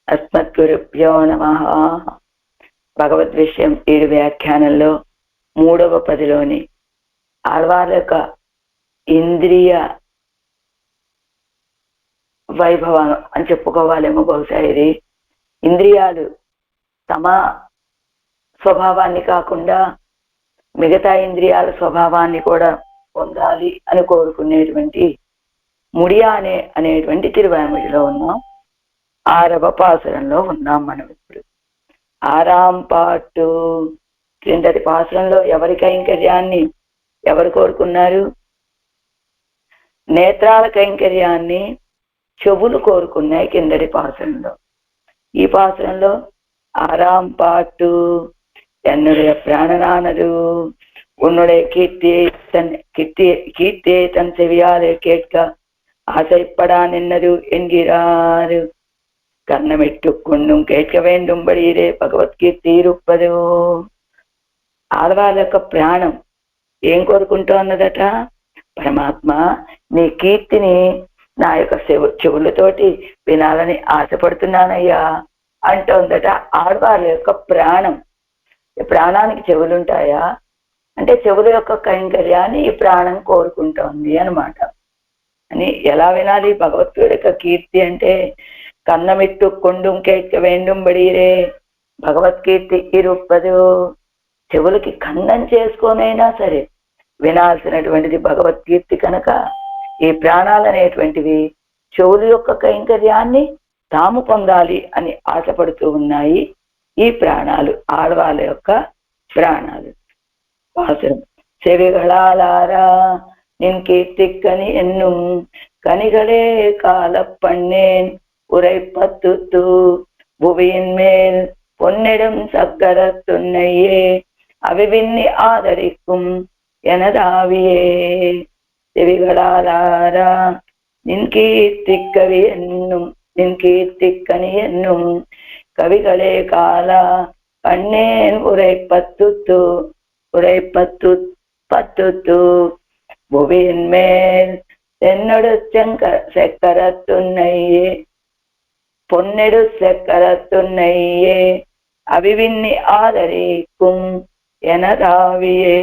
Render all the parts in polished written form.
అస్మద్గురుభ్యో నమః. భగవద్విషయం 7 వ్యాఖ్యానంలో 3వ పదిలోని ఆళ్వార్ల యొక్క ఇంద్రియ వైభవం అని చెప్పుకోవాలేమో బహుశా. ఇది ఇంద్రియాలు తమ స్వభావాన్ని కాకుండా మిగతా ఇంద్రియాల స్వభావాన్ని కూడా పొందాలి అని కోరుకునేటువంటి ముడియా అనేటువంటి తిరువాయిమొழிలో ఉన్నాం. 6వ పాసురంలో ఉన్నాం మనం ఇప్పుడు. 6వ పాటు క్రిందటి పాసురంలో ఎవరి కైంకర్యాన్ని ఎవరు కోరుకున్నారు? నేత్రాల కైంకర్యాన్ని చెవులు కోరుకున్నాయి కిందటి పాసురంలో. ఈ పాసురంలో 6వ పాటు என்னுடைய பிராணனானது உன்னுடைய கீர்த்தியை தன் செவியாலே கேட்க ஆசைப்படா நின்னது என்கிறார். కన్నమెట్టుకొండుం కేట్క వేండుంబడిరే భగవద్గీత ఇరుప్పదు. ఆడవాళ్ళ యొక్క ప్రాణం ఏం కోరుకుంటూ అన్నదట? పరమాత్మ నీ కీర్తిని నా యొక్క చెవులతోటి వినాలని ఆశపడుతున్నానయ్యా అంటోందట. ఆడవాళ్ళ యొక్క ప్రాణం. ప్రాణానికి చెవులుంటాయా అంటే చెవుల యొక్క కైంకర్యాన్ని ఈ ప్రాణం కోరుకుంటోంది అన్నమాట. అని ఎలా వినాలి? భగవద్గీత యొక్క కీర్తి అంటే కన్నమిట్టు కొండుం కేట్క వేండుంబడిరే భగవద్గీర్తి ఇరుప్పదు. చెవులకి ఖండం చేసుకోనైనా సరే వినాల్సినటువంటిది భగవద్గీర్తి కనుక ఈ ప్రాణాలు అనేటువంటివి చెవుల యొక్క కైంకర్యాన్ని తాము పొందాలి అని ఆశపడుతూ ఉన్నాయి ఈ ప్రాణాలు, ఆడవాళ్ళ యొక్క ప్రాణాలు. పాసురం செவிகளாலாரா நின் கீர்த்திக்கனி என்னும் கனிகளே கால பண்ணேன் உரைப்பத்து புவியின் மேல் பொன்னிடும் சக்கர துன்னையே அவிவின்னி ஆதரிக்கும் எனதாவியே. செவிகளாலாரா நின் கீர்த்திக்கவி என்னும் நின் கீர்த்திக்கனி என்னும் கவிகளே காலா பண்ணேன் உரைப்பத்து புவியின் மேல் என்னோட செக்கரத்துன்னையே பொன்னெடு செக்கரத்துன்னையே அவிவின்னி ஆதரிக்கும் எனதாவியே.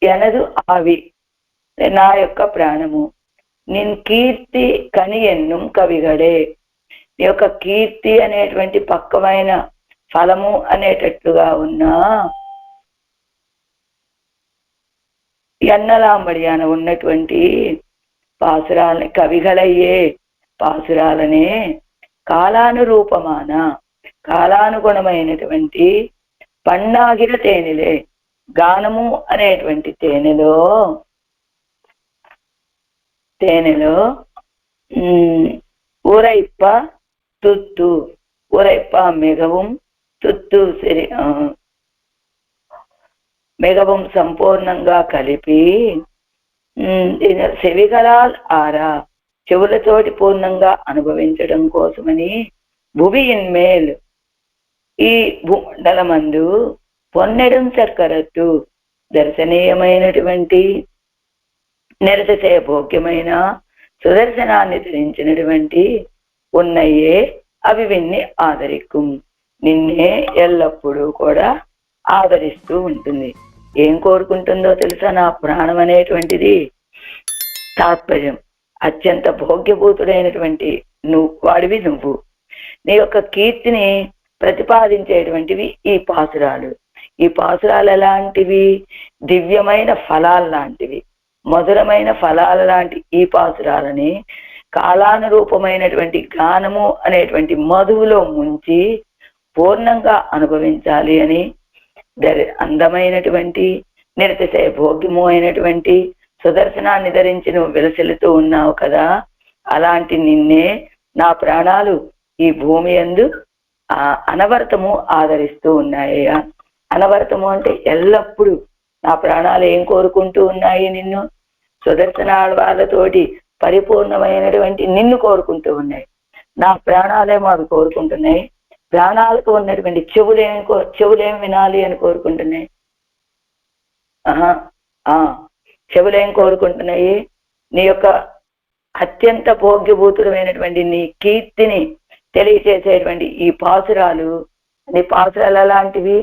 எனது ఆవి నా యొక్క ప్రాణము. నిన్ కీర్తి కని ఎన్నుం కవిగడే. నీ యొక్క కీర్తి అనేటువంటి పక్కమైన ఫలము అనేటట్లుగా ఉన్నా ఎన్నలాంబడియాన ఉన్నటువంటి పాసురాలని కవిగలయ్యే పాసురాలనే కాలానురూపమాన కాలానుగుణమైనటువంటి పన్నాగిర తేనెలే గానము అనేటువంటి తేనెలో உரைப்ப துத்து உரைப்பா மிகவும் துத்து మిగవం సంపూర్ణంగా కలిపి చెవిగలాల్ ఆరా చెవులతోటి పూర్ణంగా అనుభవించడం కోసమని భువియిన్ మేల్ ఈ భూమండలమందు పొన్నెడం చక్కరత్తు దర్శనీయమైనటువంటి నిరతిశయ భోగ్యమైన సుదర్శనాన్ని ధరించినటువంటి ఉన్నయే అవి విన్ని ఆదరిక్కుం. నిన్నే ఎల్లప్పుడూ కూడా ఆదరిస్తూ ఉంటుంది. ఏం కోరుకుంటుందో తెలుసా? నా ప్రాణం అనేటువంటిది తాత్పర్యం. అత్యంత భోగ్యభూతుడైనటువంటి వాడివి నువ్వు. నీ యొక్క కీర్తిని ప్రతిపాదించేటువంటివి ఈ పాసురాలు. ఈ పాసురాలు ఎలాంటివి? దివ్యమైన ఫలాలు లాంటివి, మధురమైన ఫలాల లాంటి ఈ పాసురాలని కాలానురూపమైనటువంటి గానము అనేటువంటి మధువులో ముంచి పూర్ణంగా అనుభవించాలి అని అందమైనటువంటి నిరతిశయ భోగ్యము అయినటువంటి సుదర్శనాన్ని ధరించి నువ్వు విలసిల్లుతూ ఉన్నావు కదా. అలాంటి నిన్నే నా ప్రాణాలు ఈ భూమి యందు అనవరతము ఆదరిస్తూ ఉన్నాయ్యా. అనవరతము అంటే ఎల్లప్పుడూ నా ప్రాణాలు ఏం కోరుకుంటూ ఉన్నాయి? నిన్ను. సుదర్శనాళ్వాళ్ళతోటి పరిపూర్ణమైనటువంటి నిన్ను కోరుకుంటూ ఉన్నాయి. నా ప్రాణాలేమో అవి కోరుకుంటున్నాయి. ప్రాణాలకు ఉన్నటువంటి చెవులేం వినాలి అని కోరుకుంటున్నాయి. చెవులేం కోరుకుంటున్నాయి? నీ యొక్క అత్యంత భోగ్యభూతుడమైనటువంటి నీ కీర్తిని తెలియచేసేటువంటి ఈ పాసురాలు లాంటివి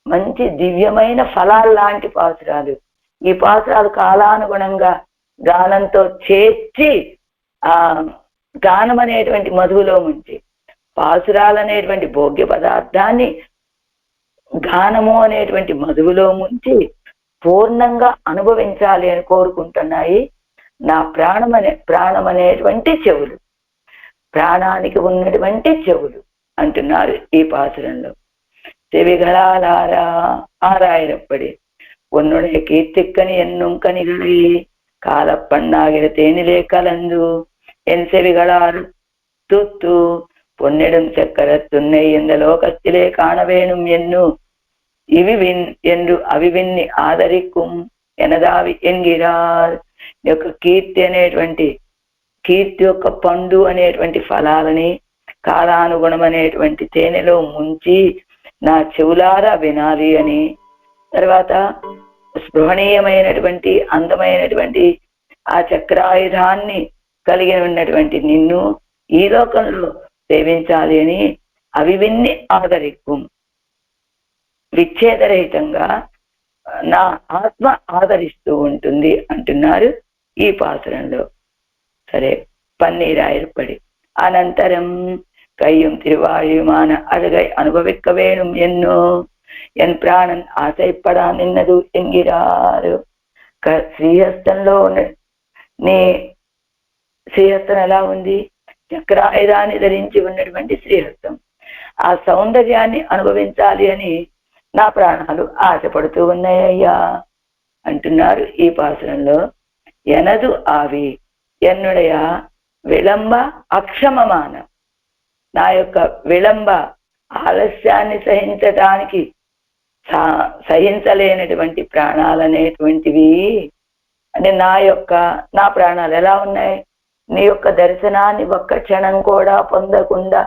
మంచి దివ్యమైన ఫలాలు లాంటి పాసురాలు. ఈ పాసురాలు కాలానుగుణంగా గానంతో చేర్చి గానం అనేటువంటి మధువులో ముంచి పాసురాలు అనేటువంటి భోగ్య పదార్థాన్ని గానము అనేటువంటి మధువులో ముంచి పూర్ణంగా అనుభవించాలి అని కోరుకుంటున్నాయి నా ప్రాణం అనేటువంటి చెవులు, ప్రాణానికి ఉన్నటువంటి చెవులు అంటున్నారు ఈ పాసురంలో. చెవిగళాలారా ஆறாயிரப்படி உன்னுடைய கீர்த்திக்கனி என்னும் கனிகளை காலப்பண்ணாகிற தேனிலே கலந்து என் செவிகளால் தூத்து பொன்னிடும் சக்கர துன்னை இந்த லோகத்திலே காண வேணும் ఎన్ను ఇవివిన్ என்று అవివిన్ని ఆదరికుం ఎనదావి ఎన్గిరార్. యొక్క కీర్తి యొక్క పండు అనేటువంటి ఫలాలని కాలానుగుణం అనేటువంటి తేనెలో ముంచి నా చెవులారా వినాలి అని, తర్వాత స్పృహణీయమైనటువంటి అందమైనటువంటి ఆ చక్రాయుధాన్ని కలిగి ఉన్నటువంటి నిన్ను ఈ లోకంలో సేవించాలి అని అవివిన్ని ఆదరికుం, విచ్ఛేదరహితంగా నా ఆత్మ ఆదరిస్తూ ఉంటుంది అంటున్నారు ఈ పాసురంలో. సరే, పన్నీరాయిరపడి అనంతరం கையும் திருவாழியுமான அழகை அனுபவிக்க வேணும் ఎన్నో ఎన్ ప్రాణన్ ఆశయపడా నిన్నదు ఎంగిరారు. శ్రీహస్తంలో నీ శ్రీహస్తం ఎలా ఉంది? చక్రాయుధాన్ని ధరించి ఉన్నటువంటి శ్రీహస్తం. ఆ సౌందర్యాన్ని అనుభవించాలి అని నా ప్రాణాలు ఆశపడుతూ ఉన్నాయ్యా అంటున్నారు ఈ పాసురంలో. ఎనదు ఆవి ఎన్నుడయ విళంబ అక్షమమాన, నా యొక్క విళంబ ఆలస్యాన్ని సహించలేనటువంటి ప్రాణాలనేటువంటివి అంటే నా ప్రాణాలు ఎలా ఉన్నాయి? నీ యొక్క దర్శనాన్ని ఒక్క క్షణం కూడా పొందకుండా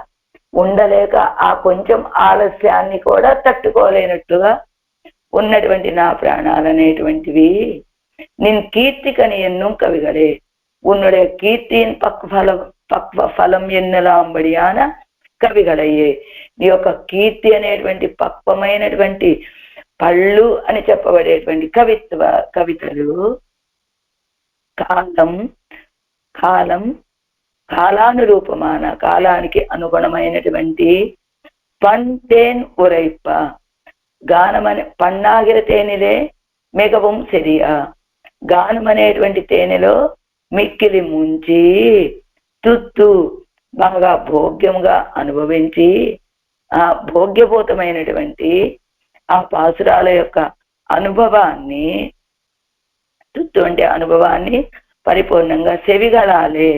ఉండలేక ఆ కొంచెం ఆలస్యాన్ని కూడా తట్టుకోలేనట్టుగా ఉన్నటువంటి నా ప్రాణాలనేటువంటివి నిన్ కీర్తికని ఎన్నుం కవిగలే உன்னுடைய கீர்த்தியின் పక్వ ఫలం ఎన్నలాంబడియాన కవిగలయ్యే. నీ యొక్క కీర్తి అనేటువంటి పక్వమైనటువంటి పళ్ళు అని చెప్పబడేటువంటి కవితలు కాలానురూపమాన, కాలానికి అనుగుణమైనటువంటి పంటేన్ ఉరైప్ప గానమనే పన్నాగిర తేనెలే మిగవం సెరియా, గానం అనేటువంటి తేనెలో మిక్కిలి ముంచి తుత్తు బాగా భోగ్యంగా అనుభవించి ఆ భోగ్యభూతమైనటువంటి ఆ పాసురాల యొక్క అనుభవాన్ని, తుత్తు అంటే అనుభవాన్ని పరిపూర్ణంగా చెవిగళాలే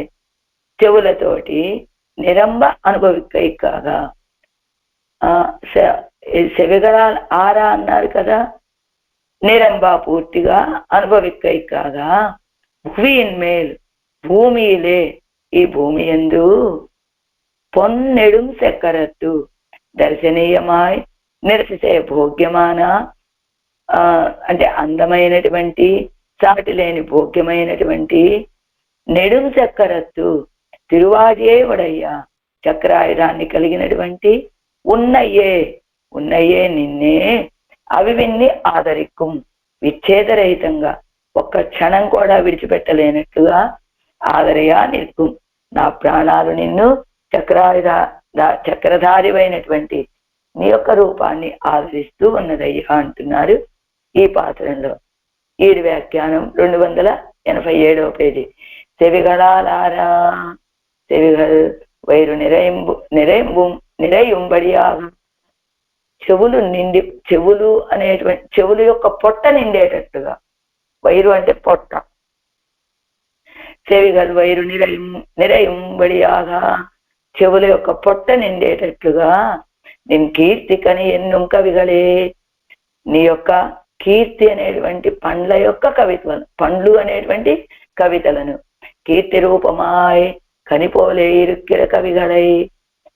చెవులతోటి నిరంబ అనుభవికాగా. చెవిగళాల ఆరా అన్నారు కదా, నిరంబ పూర్తిగా అనుభవికాగా. భువిயின் மேல் భూమిயிலே ఈ భూమి యందు పొన్నెడుం చక్కరత్తు దర్శనీయమాయ్ నిరసిసే భోగ్యమాన అంటే అందమైనటువంటి సాటి లేని భోగ్యమైనటువంటి నెడుం చక్కరత్తు తిరువాజే ఉడయ్యా, చక్రాయుధాన్ని కలిగినటువంటి ఉన్నయ్యే నిన్నే అవివిన్ని ఆదరిక్కుం, విచ్ఛేదరహితంగా ఒక్క క్షణం కూడా విడిచిపెట్టలేనట్లుగా ఆదరయా నిల్కు. నా ప్రాణాలు నిన్ను చక్రధారివైనటువంటి నీ యొక్క రూపాన్ని ఆదరిస్తూ ఉన్నదయ్యా అంటున్నారు ఈ పాత్రంలో. ఈడి వ్యాఖ్యానం 287వ పేజీ. చెవిగళాలారా చెవిగల్ వైరు నిరయుంబడియాగ, చెవులు అనేటువంటి చెవులు యొక్క పొట్ట నిండేటట్టుగా, వైరు అంటే పొట్ట, చెవిగల్ వైరు నిరయుంబడియాగా చెవుల యొక్క పొట్ట నిండేటట్లుగా నేను కీర్తికని ఎన్నుం కవిగలే, నీ యొక్క కీర్తి అనేటువంటి పండ్ల యొక్క పండ్లు అనేటువంటి కవితలను కీర్తి రూపమాయ్ కనిపోలే ఇరుక్కిర కవిగలై,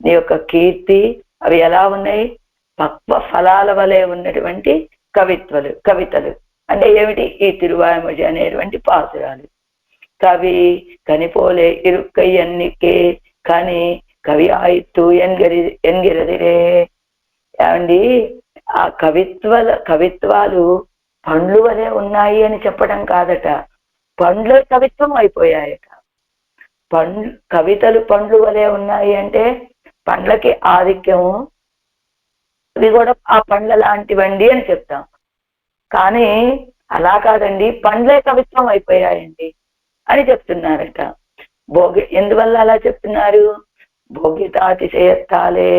నీ యొక్క కీర్తి అవి ఎలా ఉన్నాయి? పక్వ ఫలాల వలె ఉన్నటువంటి కవితలు అంటే ఏమిటి? ఈ తిరువాయిమొഴി అనేటువంటి పాసురాలు. కవి కనిపోలే ఇరుక్కై ఎన్నికే కానీ కవి ఆయిత్తు ఎన్గిరదిరే. ఏమండి, ఆ కవిత్వాలు పండ్లు వలె ఉన్నాయి అని చెప్పడం కాదట, పండ్లు కవిత్వం అయిపోయాయట. కవితలు పండ్లు వలె ఉన్నాయి అంటే పండ్లకి ఆధిక్యము, ఇవి కూడా ఆ పండ్ల లాంటివండి అని చెప్తాం. కానీ అలా కాదండి, పండ్లే కవిత్వం అయిపోయాయండి అని చెప్తున్నారట. ఎందువల్ల అలా చెప్తున్నారు? భోగ్యతాతిశయత్తాలే,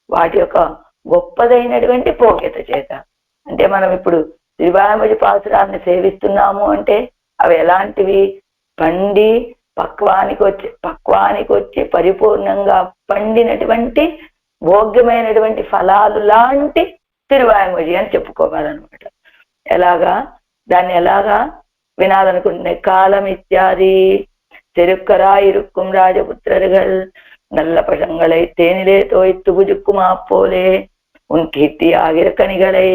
వాటి యొక్క గొప్పదైనటువంటి భోగ్యత చేత. అంటే మనం ఇప్పుడు శ్రీవామజి పాసురాన్ని సేవిస్తున్నాము అంటే అవి ఎలాంటివి? పండి పక్వానికి వచ్చి పరిపూర్ణంగా పండినటువంటి భోగ్యమైనటువంటి ఫలాలు లాంటి తిరువామజి అని చెప్పుకోవాలన్నమాట. దాన్ని ఎలాగా వినాలనుకుంటున్నా? కాలం ఇత్యాది చెరుక్కరా ఇరుక్కుం రాజపుత్రர்கள் நல்ல பழங்களை தேனிலே தோய்த்து புஜுக்குமா போலே உன் கீர்த்தி ஆகிற கனிகளை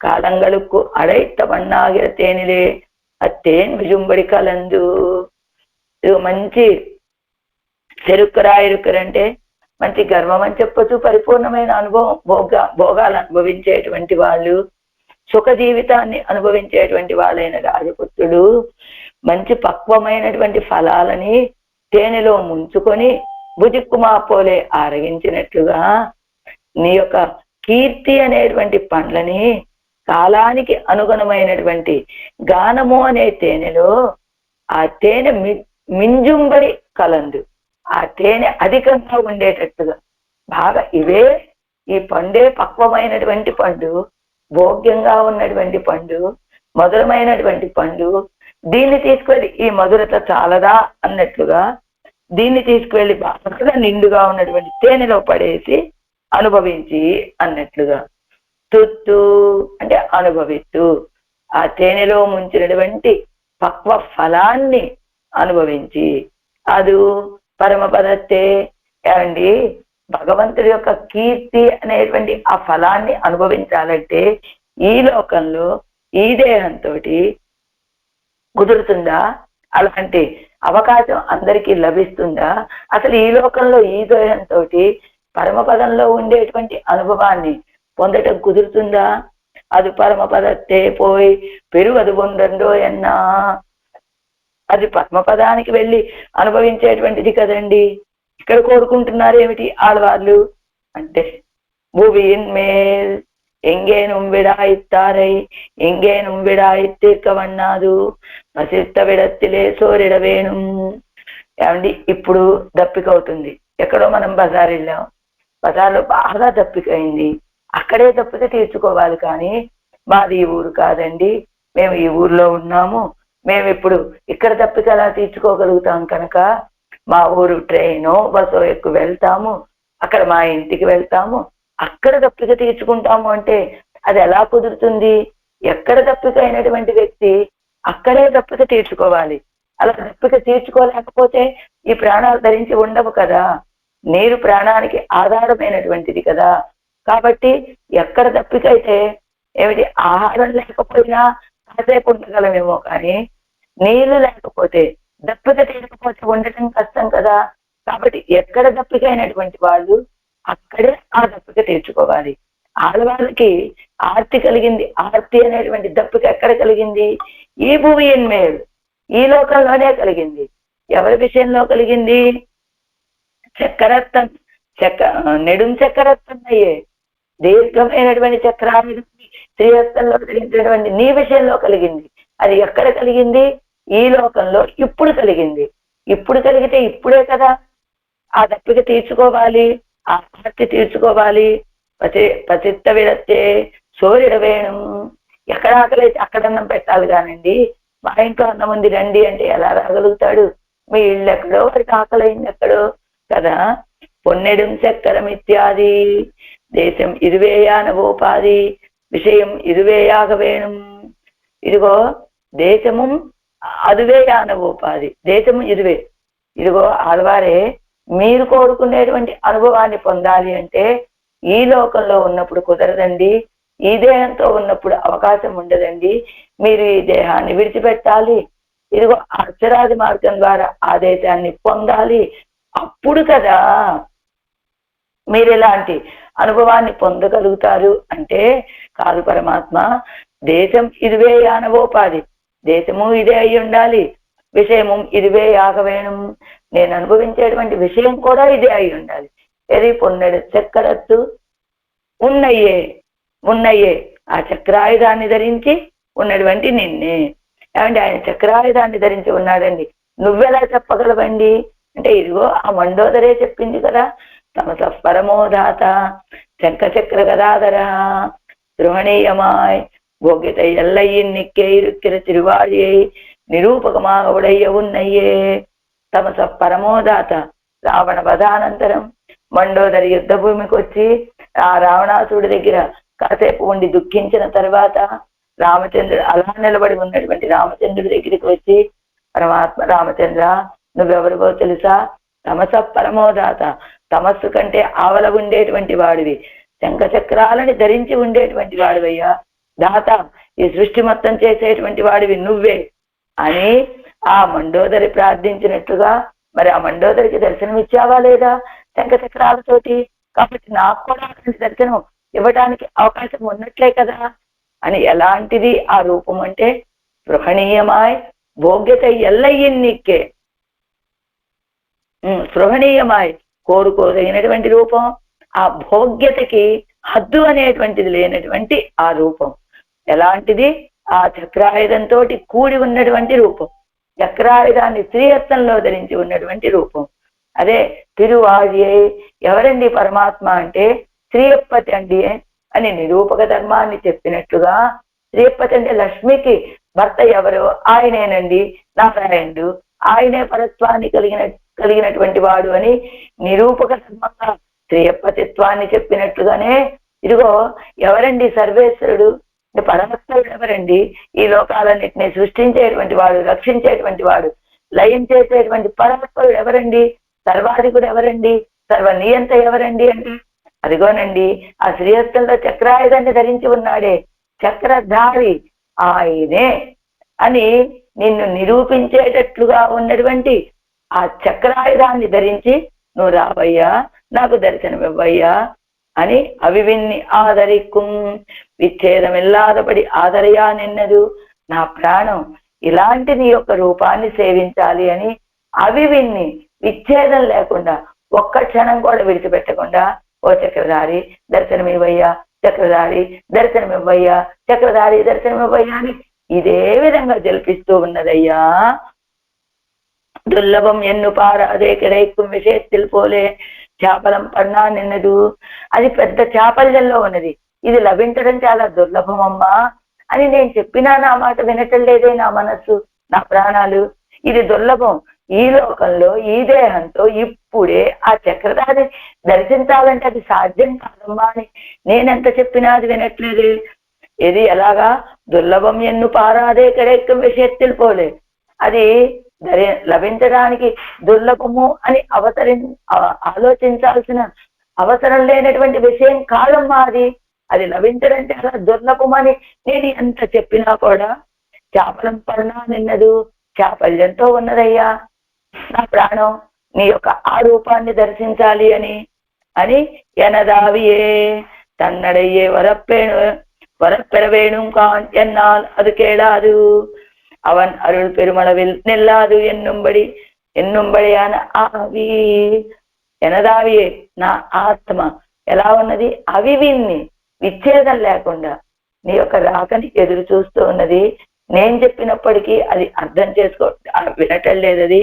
காலங்களுக்கு அடைத்த பண்ணாகிற తేనిలే అత్తేన్ విజుంబడి కలందు. ఇది మంచి చెరుక్కరా ఇరుక్కరంటే మంచి గర్వం అని చెప్పచ్చు, పరిపూర్ణమైన అనుభవం, భోగాలు అనుభవించేటువంటి వాళ్ళు, సుఖ జీవితాన్ని అనుభవించేటువంటి వాళ్ళైన రాజపుత్రుడు మంచి పక్వమైనటువంటి ఫలాలని తేనెలో ముంచుకొని భుజిక్కుమా పోలే ఆరగించినట్లుగా నీ యొక్క కీర్తి అనేటువంటి పండ్లని కాలానికి అనుగుణమైనటువంటి గానము అనే తేనెలో ఆ తేనె మింజుంబడి కలందు, ఆ తేనె అధికంగా ఉండేటట్టుగా బాగా ఇవే ఈ పండే పక్వమైనటువంటి పండు, భోగ్యంగా ఉన్నటువంటి పండు, మధురమైనటువంటి పండు, దీన్ని తీసుకువెళ్ళి ఈ మధురత చాలదా అన్నట్లుగా దీన్ని తీసుకువెళ్ళి బాగా నిండుగా ఉన్నటువంటి తేనెలో పడేసి అనుభవించి అన్నట్లుగా. తుత్తు అంటే అనుభవిస్తూ ఆ తేనెలో ముంచినటువంటి పక్వ ఫలాన్ని అనుభవించి అదు పరమపదత్తే. ఏమండి, భగవంతుడి యొక్క కీర్తి అనేటువంటి ఆ ఫలాన్ని అనుభవించాలంటే ఈ లోకంలో ఈ దేహంతో కుదురుతుందా? అలాంటి అవకాశం అందరికీ లభిస్తుందా? అసలు ఈ లోకంలో ఈ దేహంతో పరమపదంలో ఉండేటువంటి అనుభవాన్ని పొందటం కుదురుతుందా? అది పరమపదత్తే పోయి పెరుగదు పొందండో ఎన్నా, అది పరమపదానికి వెళ్ళి అనుభవించేటువంటిది కదండి. ఇక్కడ కోరుకుంటున్నారు ఏమిటి ఆడవాళ్ళు అంటే భూమిயின் மேல் எங்கேனும் விடாய்த்தாரை எங்கேனும் விடாய்த்தீர்க்க வண்ணாదు పసిత్త విడత్తిలే సోరిడ వేణుం. ఏమండి, ఇప్పుడు దప్పిక అవుతుంది. ఎక్కడో మనం బజార్ వెళ్ళాం, బజార్లో బాగా దప్పిక అయింది, అక్కడే దప్పిక తీర్చుకోవాలి. కానీ మాది ఈ ఊరు కాదండి, మేము ఈ ఊర్లో ఉన్నాము, మేము ఇప్పుడు ఇక్కడ దప్పిక ఎలా తీర్చుకోగలుగుతాం కనుక మా ఊరు ట్రైనో బస్సో ఎక్కువ వెళ్తాము, అక్కడ మా ఇంటికి వెళ్తాము, అక్కడ దప్పిక తీర్చుకుంటాము అంటే అది ఎలా కుదురుతుంది? ఎక్కడ దప్పిక అయినటువంటి వ్యక్తి అక్కడే దప్పిక తీర్చుకోవాలి. అలా దప్పిక తీర్చుకోలేకపోతే ఈ ప్రాణాలు ధరించి ఉండవు కదా. నీరు ప్రాణానికి ఆధారమైనటువంటిది కదా. కాబట్టి ఎక్కడ దప్పిక అయితే ఏమిటి, ఆహారం లేకపోయినా కాసేపు ఉండగలమేమో, కానీ నీళ్లు లేకపోతే దప్పిక తీరకపోతే ఉండటం కష్టం కదా. కాబట్టి ఎక్కడ దప్పిక అయినటువంటి వాళ్ళు అక్కడే ఆ దప్పిక తీర్చుకోవాలి. ఆడవాళ్ళకి ఆర్తి కలిగింది, ఆర్తి అనేటువంటి దప్పిక ఎక్కడ కలిగింది? ఈ భూమిயின் మేల్, ఈ లోకంలోనే కలిగింది. ఎవరి విషయంలో కలిగింది? నెడుం చక్రరత్నయ్యే, దీర్ఘమైనటువంటి చక్రాన్ని శ్రీహస్తంలో కలిగినటువంటి నీ విషయంలో కలిగింది. అది ఎక్కడ కలిగింది? ఈ లోకంలో ఇప్పుడు కలిగింది. ఇప్పుడు కలిగితే ఇప్పుడే కదా ఆ దప్పిక తీర్చుకోవాలి, ఆ ఆర్తి తీర్చుకోవాలి. పసిత్త విడత్తే సూర్యుడ వేణం, ఎక్కడ ఆకలైతే అక్కడ అన్నం పెట్టాలి కానండి. మా ఇంట్లో అన్నం ఉంది రండి అంటే ఎలా రాగలుగుతాడు? మీ ఇళ్ళు ఎక్కడో, వారికి ఆకలైంది ఎక్కడో కదా. పొన్నెడుం చక్కరం ఇత్యాది దేశం ఇరువేయానవోపాది విషయం ఇరువేయాగ వేణం. ఇదిగో దేశము అదువేయానవోపాది, దేశము ఇరువే. ఇదిగో ఆడవారే, మీరు కోరుకునేటువంటి అనుభవాన్ని పొందాలి అంటే ఈ లోకంలో ఉన్నప్పుడు కుదరదండి, ఈ దేహంతో ఉన్నప్పుడు అవకాశం ఉండదండి. మీరు ఈ దేహాన్ని విడిచిపెట్టాలి, ఇదిగో అక్షరాది మార్గం ద్వారా ఆదేశాన్ని పొందాలి. అప్పుడు కదా మీరు ఇలాంటి అనుభవాన్ని పొందగలుగుతారు. అంటే కాదు పరమాత్మ, దేశం ఇదివే యానవోపాధి, దేశము ఇదే అయి ఉండాలి, విషయము ఇదివే యాగవేణం, నేను అనుభవించేటువంటి విషయం కూడా ఇదే అయి ఉండాలి. ఏది పొన్నడు చక్రత్తు ఉన్నయ్యే ఉన్నయ్యే ఆ చక్రాయుధాన్ని ధరించి ఉన్నటువంటి నిన్నే. ఏమంటే ఆయన చక్రాయుధాన్ని ధరించి ఉన్నాడండి, నువ్వెలా చెప్పగలవండి అంటే ఇదిగో ఆ మండోదరే చెప్పింది కదా, తమస పరమోదాత శంఖచక్ర గదాధర ద్రోహణీయమాయ్ போகியத எல்லையின் நிக்கே இருக்கிற திருவாழியை నిరూపకமாக ఉడయ్య ఉన్నయ్యే. తమస పరమోదాత రావణ వధానంతరం మండోదరి యుద్ధ భూమికి వచ్చి ఆ రావణాసుడి దగ్గర కాసేపు ఉండి దుఃఖించిన తర్వాత రామచంద్రుడు అలా నిలబడి ఉన్నటువంటి రామచంద్రుడి దగ్గరికి వచ్చి, పరమాత్మ రామచంద్ర నువ్వెవరివో తెలుసా, తమస పరమోదాత, తమస్సు కంటే ఆవల ఉండేటువంటి వాడివి, శంఖచక్రాలని ధరించి ఉండేటువంటి వాడివయ్యా, దాత ఈ సృష్టి మొత్తం చేసేటువంటి వాడివి నువ్వే అని ఆ మండోదరి ప్రార్థించినట్టుగా మరి ఆ మండోదరికి దర్శనం ఇచ్చావా లేదా శంఖచక్రాలతోటి, కాబట్టి నాకు కూడా అటువంటి దర్శనం ఇవ్వడానికి అవకాశం ఉన్నట్లే కదా అని. ఎలాంటిది ఆ రూపం అంటే స్పృహణీయమాయ్ భోగ్యత ఎల్లయ్యిన్నిక్కే, స్పృహణీయమాయ్ కోరుకోదగినటువంటి రూపం, ఆ భోగ్యతకి హద్దు అనేటువంటిది లేనటువంటి ఆ రూపం. ఎలాంటిది ఆ చక్రాయుధంతో కూడి ఉన్నటువంటి రూపం, చక్రాయుధాన్ని శ్రీహస్తంలో ధరించి ఉన్నటువంటి రూపం. అదే తిరువాళ్యే, ఎవరండి పరమాత్మ అంటే శ్రీయప్పతి అండి అని నిరూపక ధర్మాన్ని చెప్పినట్లుగా, శ్రీయప్పతి అంటే లక్ష్మికి భర్త ఎవరు, ఆయనేనండి నారాయణుడు, ఆయనే పరత్వాన్ని కలిగినటువంటి వాడు అని నిరూపక ధర్మంగా శ్రీయప్పతిత్వాన్ని చెప్పినట్లుగానే ఇదిగో ఎవరండి సర్వేశ్వరుడు అంటే పరమేశ్వరుడు ఎవరండి, ఈ లోకాలన్నింటినీ సృష్టించేటువంటి వాడు, రక్షించేటువంటి వాడు, లయం చేసేటువంటి పరమేశ్వరుడు ఎవరండి, సర్వాధికుడు ఎవరండి, సర్వనియంత ఎవరండి అంటే అదిగోనండి ఆ శ్రీహస్తంలో చక్రాయుధాన్ని ధరించి ఉన్నాడే చక్రధారి ఆయనే అని నిన్ను నిరూపించేటట్లుగా ఉన్నటువంటి ఆ చక్రాయుధాన్ని ధరించి నువ్వు రావయ్యా, నాకు దర్శనమివ్వయ్యా అని అవివిన్ని ఆదరిక్కుం విచ్ఛేదమిల్లాదపడి ఆదరయా నిన్నదు, నా ప్రాణం ఇలాంటి నీ యొక్క రూపాన్ని సేవించాలి అని అవివిన్ని విచ్ఛేదం లేకుండా ఒక్క క్షణం కూడా విడిచిపెట్టకుండా ఓ చక్రధారి దర్శనమివ్వయ్యా, చక్రధారి దర్శనమివ్వయ్యా, చక్రధారి దర్శనమివ్వయ్యా అని ఇదే విధంగా జల్పిస్తూ ఉన్నదయ్యా. దుర్లభం ఎన్ను పార అదే కిడైక్కుం విషయత్తిల్ పోలే చేపలం పన్నా నిన్నదు, అది పెద్ద చేపల్లో ఉన్నది, ఇది లభించడం చాలా దుర్లభం అమ్మా అని నేను చెప్పినా నా మాట వినటం లేదే నా మనస్సు నా ప్రాణాలు, ఇది దుర్లభం, ఈ లోకంలో ఈ దేహంతో ఇప్పుడే ఆ చక్రధారి దర్శించాలంటే అది సాధ్యం కాదమ్మా అని నేనెంత చెప్పినా అది వినట్లేదు. ఇది ఎలాగా దుర్లభం ఎన్ను పారాదే కడెక్కం విషయత్తులు పోలే, అది లభించడానికి దుర్లభము అని ఆలోచించాల్సిన అవసరం లేనటువంటి విషయం కాదమ్మా అది, అది లభించడం చాలా దుర్లభమని నేను ఎంత చెప్పినా కూడా చేపలం పర్ణా నిన్నదు, చాపల్యంతో ఉన్నదయ్యా నా ప్రాణం నీ యొక్క ఆ రూపాన్ని దర్శించాలి అని అని ఎనదావియే తన్నడయ్యే வரப்பெறவேணும் கான் என்னால் அது கேளாது, அவன் அருள் பெருமளவில் நெல்லாது ఎన్నుంబడిயான ఆవి. ఎనదావియే నా ఆత్మ ఎలా ఉన్నది, అవివిన్ని విచ్ఛేదం లేకుండా నీ యొక్క రాకని ఎదురు చూస్తూ ఉన్నది. నేను చెప్పినప్పటికీ అది అర్థం చేసుకో వినటం లేదు. అది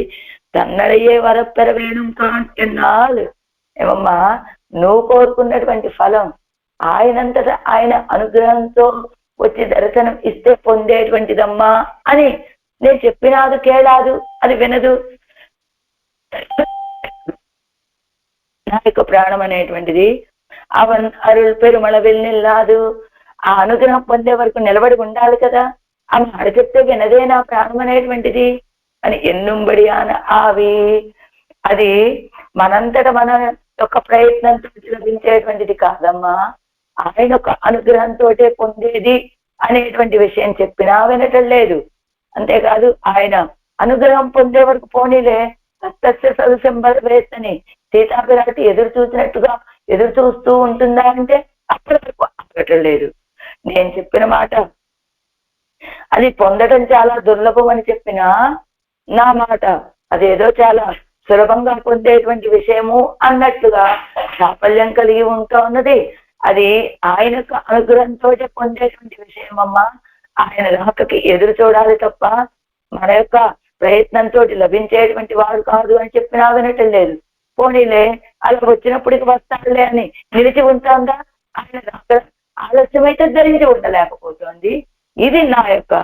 తన్నడయ్యే వరపెరవేణం కాన్ ఎన్నాళ్ళు, ఏమమ్మా నువ్వు కోరుకున్నటువంటి ఫలం ఆయనంతటా ఆయన అనుగ్రహంతో వచ్చి దర్శనం ఇస్తే పొందేటువంటిదమ్మా అని నేను చెప్పినాదు కేళాదు, అది వినదు. నా యొక్క ప్రాణం అనేటువంటిది అవన్ అరుள் పెరుమళవిల్ నిల్లాదు, ఆ అనుగ్రహం పొందే వరకు నిలబడి ఉండాలి కదా, ఆమె అడచెప్తే వినదే నా ప్రాణం అనేటువంటిది అని ఎన్నుంబడి ఆన ఆవి. అది మనంతట మన యొక్క ప్రయత్నంతో లభించేటువంటిది కాదమ్మా, ఆయన ఒక అనుగ్రహంతో పొందేది అనేటువంటి విషయం చెప్పినా వినటం లేదు. అంతేకాదు ఆయన అనుగ్రహం పొందే వరకు పోనీలే, సత్య సదుసంబరవేత్తని సీతాపిరాటి ఎదురు చూస్తూ ఉంటుందా అంటే అప్పటి వరకు ఆగటం లేదు. నేను చెప్పిన మాట అది పొందడం చాలా దుర్లభం అని చెప్పినా నా మాట అదేదో చాలా సులభంగా పొందేటువంటి విషయము అన్నట్లుగా సాఫల్యం కలిగి ఉంటా ఉన్నది. అది ఆయనకు అనుగ్రహంతో పొందేటువంటి విషయం అమ్మా. ఆయన రాకకి ఎదురు చూడాలి తప్ప మన యొక్క ప్రయత్నంతో లభించేటువంటి వాడు కాదు అని చెప్పినా వినటం లేదు. పోనీలే అలా వచ్చినప్పటికి వస్తాడులే అని నిలిచి ఉంటాందా? ఆయన రాక ఆలస్యమైతే ధరించి ఉండలేకపోతుంది. ఇది నా యొక్క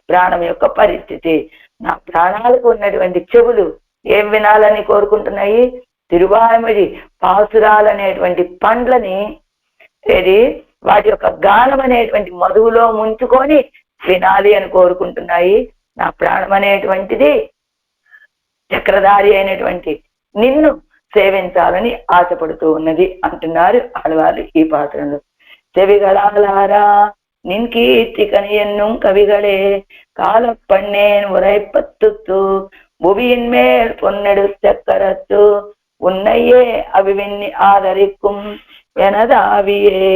ప్రాణం యొక్క పరిస్థితి. నా ప్రాణాలకు ఉన్నటువంటి చెవులు ఏం వినాలని కోరుకుంటున్నాయి? తిరువాయిమడి పాసురాలనేటువంటి పండ్లని వాటి యొక్క గానం అనేటువంటి మధువులో ముంచుకొని వినాలి అని కోరుకుంటున్నాయి. నా ప్రాణం అనేటువంటిది చక్రధారి అయినటువంటి నిన్ను సేవించాలని ఆశపడుతూ ఉన్నది అంటున్నారు ఆడవాళ్ళు ఈ పాత్రలో. చెవిగళాలారా நின் கீர்த்திகனி என்னும் கவிகளே காலப்பண்ணேன் உரைப்பத்து புவியின் மேல் பொன்னெடுச்சக்கரத்து உன்னையே அவிவின்னி ஆதரிக்கும் எனதாவியே.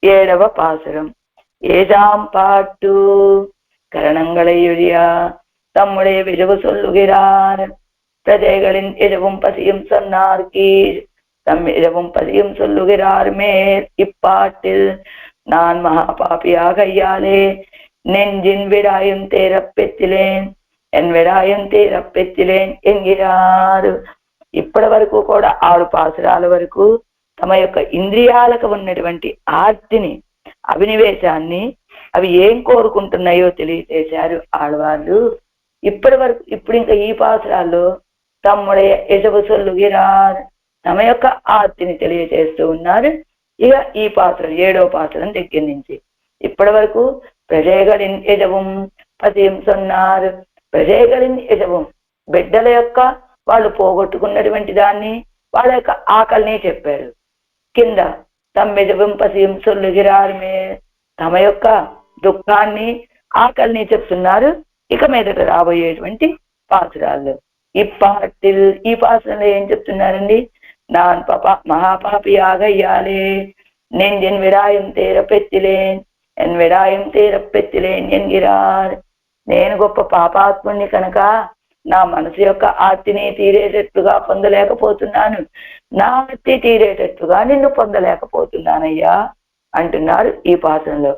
7వ பாசுரம். ஏழாம் பாட்டு. கரணங்களை ஒழியா தம்முடைய விரவு சொல்லுகிறார். பிரஜைகளின் இரவும் பசியும் சொன்னார் கீழ் தம் இரவும் பசியும் சொல்லுகிறார் மேல் இப்பாட்டில் நான் மகாபாபியாக ஐயாலே நெஞ்சின் விடாயும் தேரப்பெத்திலேன் என் విడాయం తీరపెత్తిలేన్ ఎంగిరారు. ఇప్పటి వరకు కూడా 6 పాసురాల వరకు తమ యొక్క ఇంద్రియాలకు ఉన్నటువంటి ఆర్తిని, అభినివేశాన్ని, అవి ఏం కోరుకుంటున్నాయో తెలియజేశారు ఆడవాళ్ళు. ఇప్పుడు ఇంకా ఈ పాసురాల్లో తమ్ముடைய ఎసవు సొల్లుగిరారు తమ యొక్క ఆర్తిని తెలియజేస్తూ ఉన్నారు. ఇక ఈ పాత్రం 7వ పాత్రం దగ్గర నుంచి ఇప్పటి వరకు ప్రజేగలిన్ ఎజవం పతిం సొన్నారు. ప్రజేగలిన్ ఎజవం బిడ్డల యొక్క వాళ్ళు పోగొట్టుకున్నటువంటి దాన్ని, వాళ్ళ యొక్క ఆకలిని చెప్పారు. కింద తమ్మెజవం పసిం సొల్లుగిరారుమే తమ యొక్క దుఃఖాన్ని, ఆకలిని చెప్తున్నారు. ఇక మీదట రాబోయేటువంటి పాసురాల్లో ఇప్పాటిల్ ఈ పాసురంలో ఏం చెప్తున్నారండి? நான் மகாபாபியாக ஐயாலே நெஞ்சின் விடாயம் தேரపెత్తిలేన్ ఎన్ విడాయం తీరపెత్తిలేన్ ఎన్గిరార్. నేను గొప్ప పాపాత్ముని కనుక నా మనసు యొక్క ఆర్తిని తీరేటట్టుగా పొందలేకపోతున్నాను, నా ఆర్తి తీరేటట్టుగా నిన్ను పొందలేకపోతున్నానయ్యా అంటున్నారు ఈ పాసురంలో.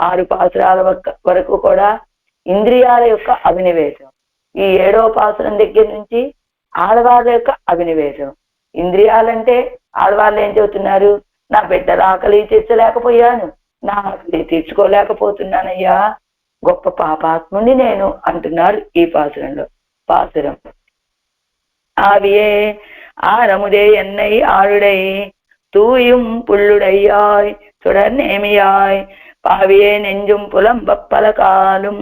6 పాసురాల వరకు కూడా ఇంద్రియాల యొక్క అభినివేశం. ఈ 7వ పాసురం దగ్గర నుంచి ఆడవాళ్ళ యొక్క అభినివేశం. ఇంద్రియాలంటే ఆడవాళ్ళు ఏం చెబుతున్నారు? నా బిడ్డల ఆకలి తీర్చలేకపోయాను, నా ఆకలి తీర్చుకోలేకపోతున్నానయ్యా, గొప్ప పాపాత్ముని నేను అంటున్నారు ఈ పాసురంలో. పాసురం. ஆவியே ஆரமுதே என்னை ஆளுடை தூயும் புள்ளுடையாய் சுடர் நேமியாய் பாவியே நெஞ்சும் புலம்ப பல காலும்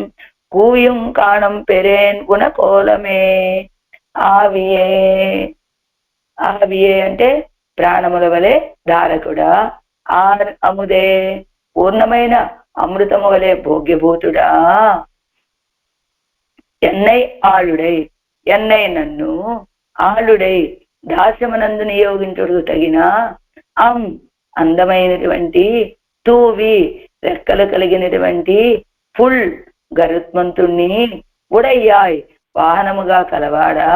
கூயும் காணம் பெறேன் గుణకోలమే. ఆవియే ఆవియే అంటే ప్రాణముల వలె ధారకుడా, అముదే పూర్ణమైన అమృతము వలె భోగ్యభూతుడా, ఎన్నై ఆళుడై ఎన్నై నన్ను ఆళుడై దాస్యమునందు నియోగించుడు తగిన అందమైనటువంటి తూవి రెక్కలు కలిగినటువంటి ఫుల్ గరుత్మంతుణ్ణి ఉడయ్యాయ్ వాహనముగా కలవాడా,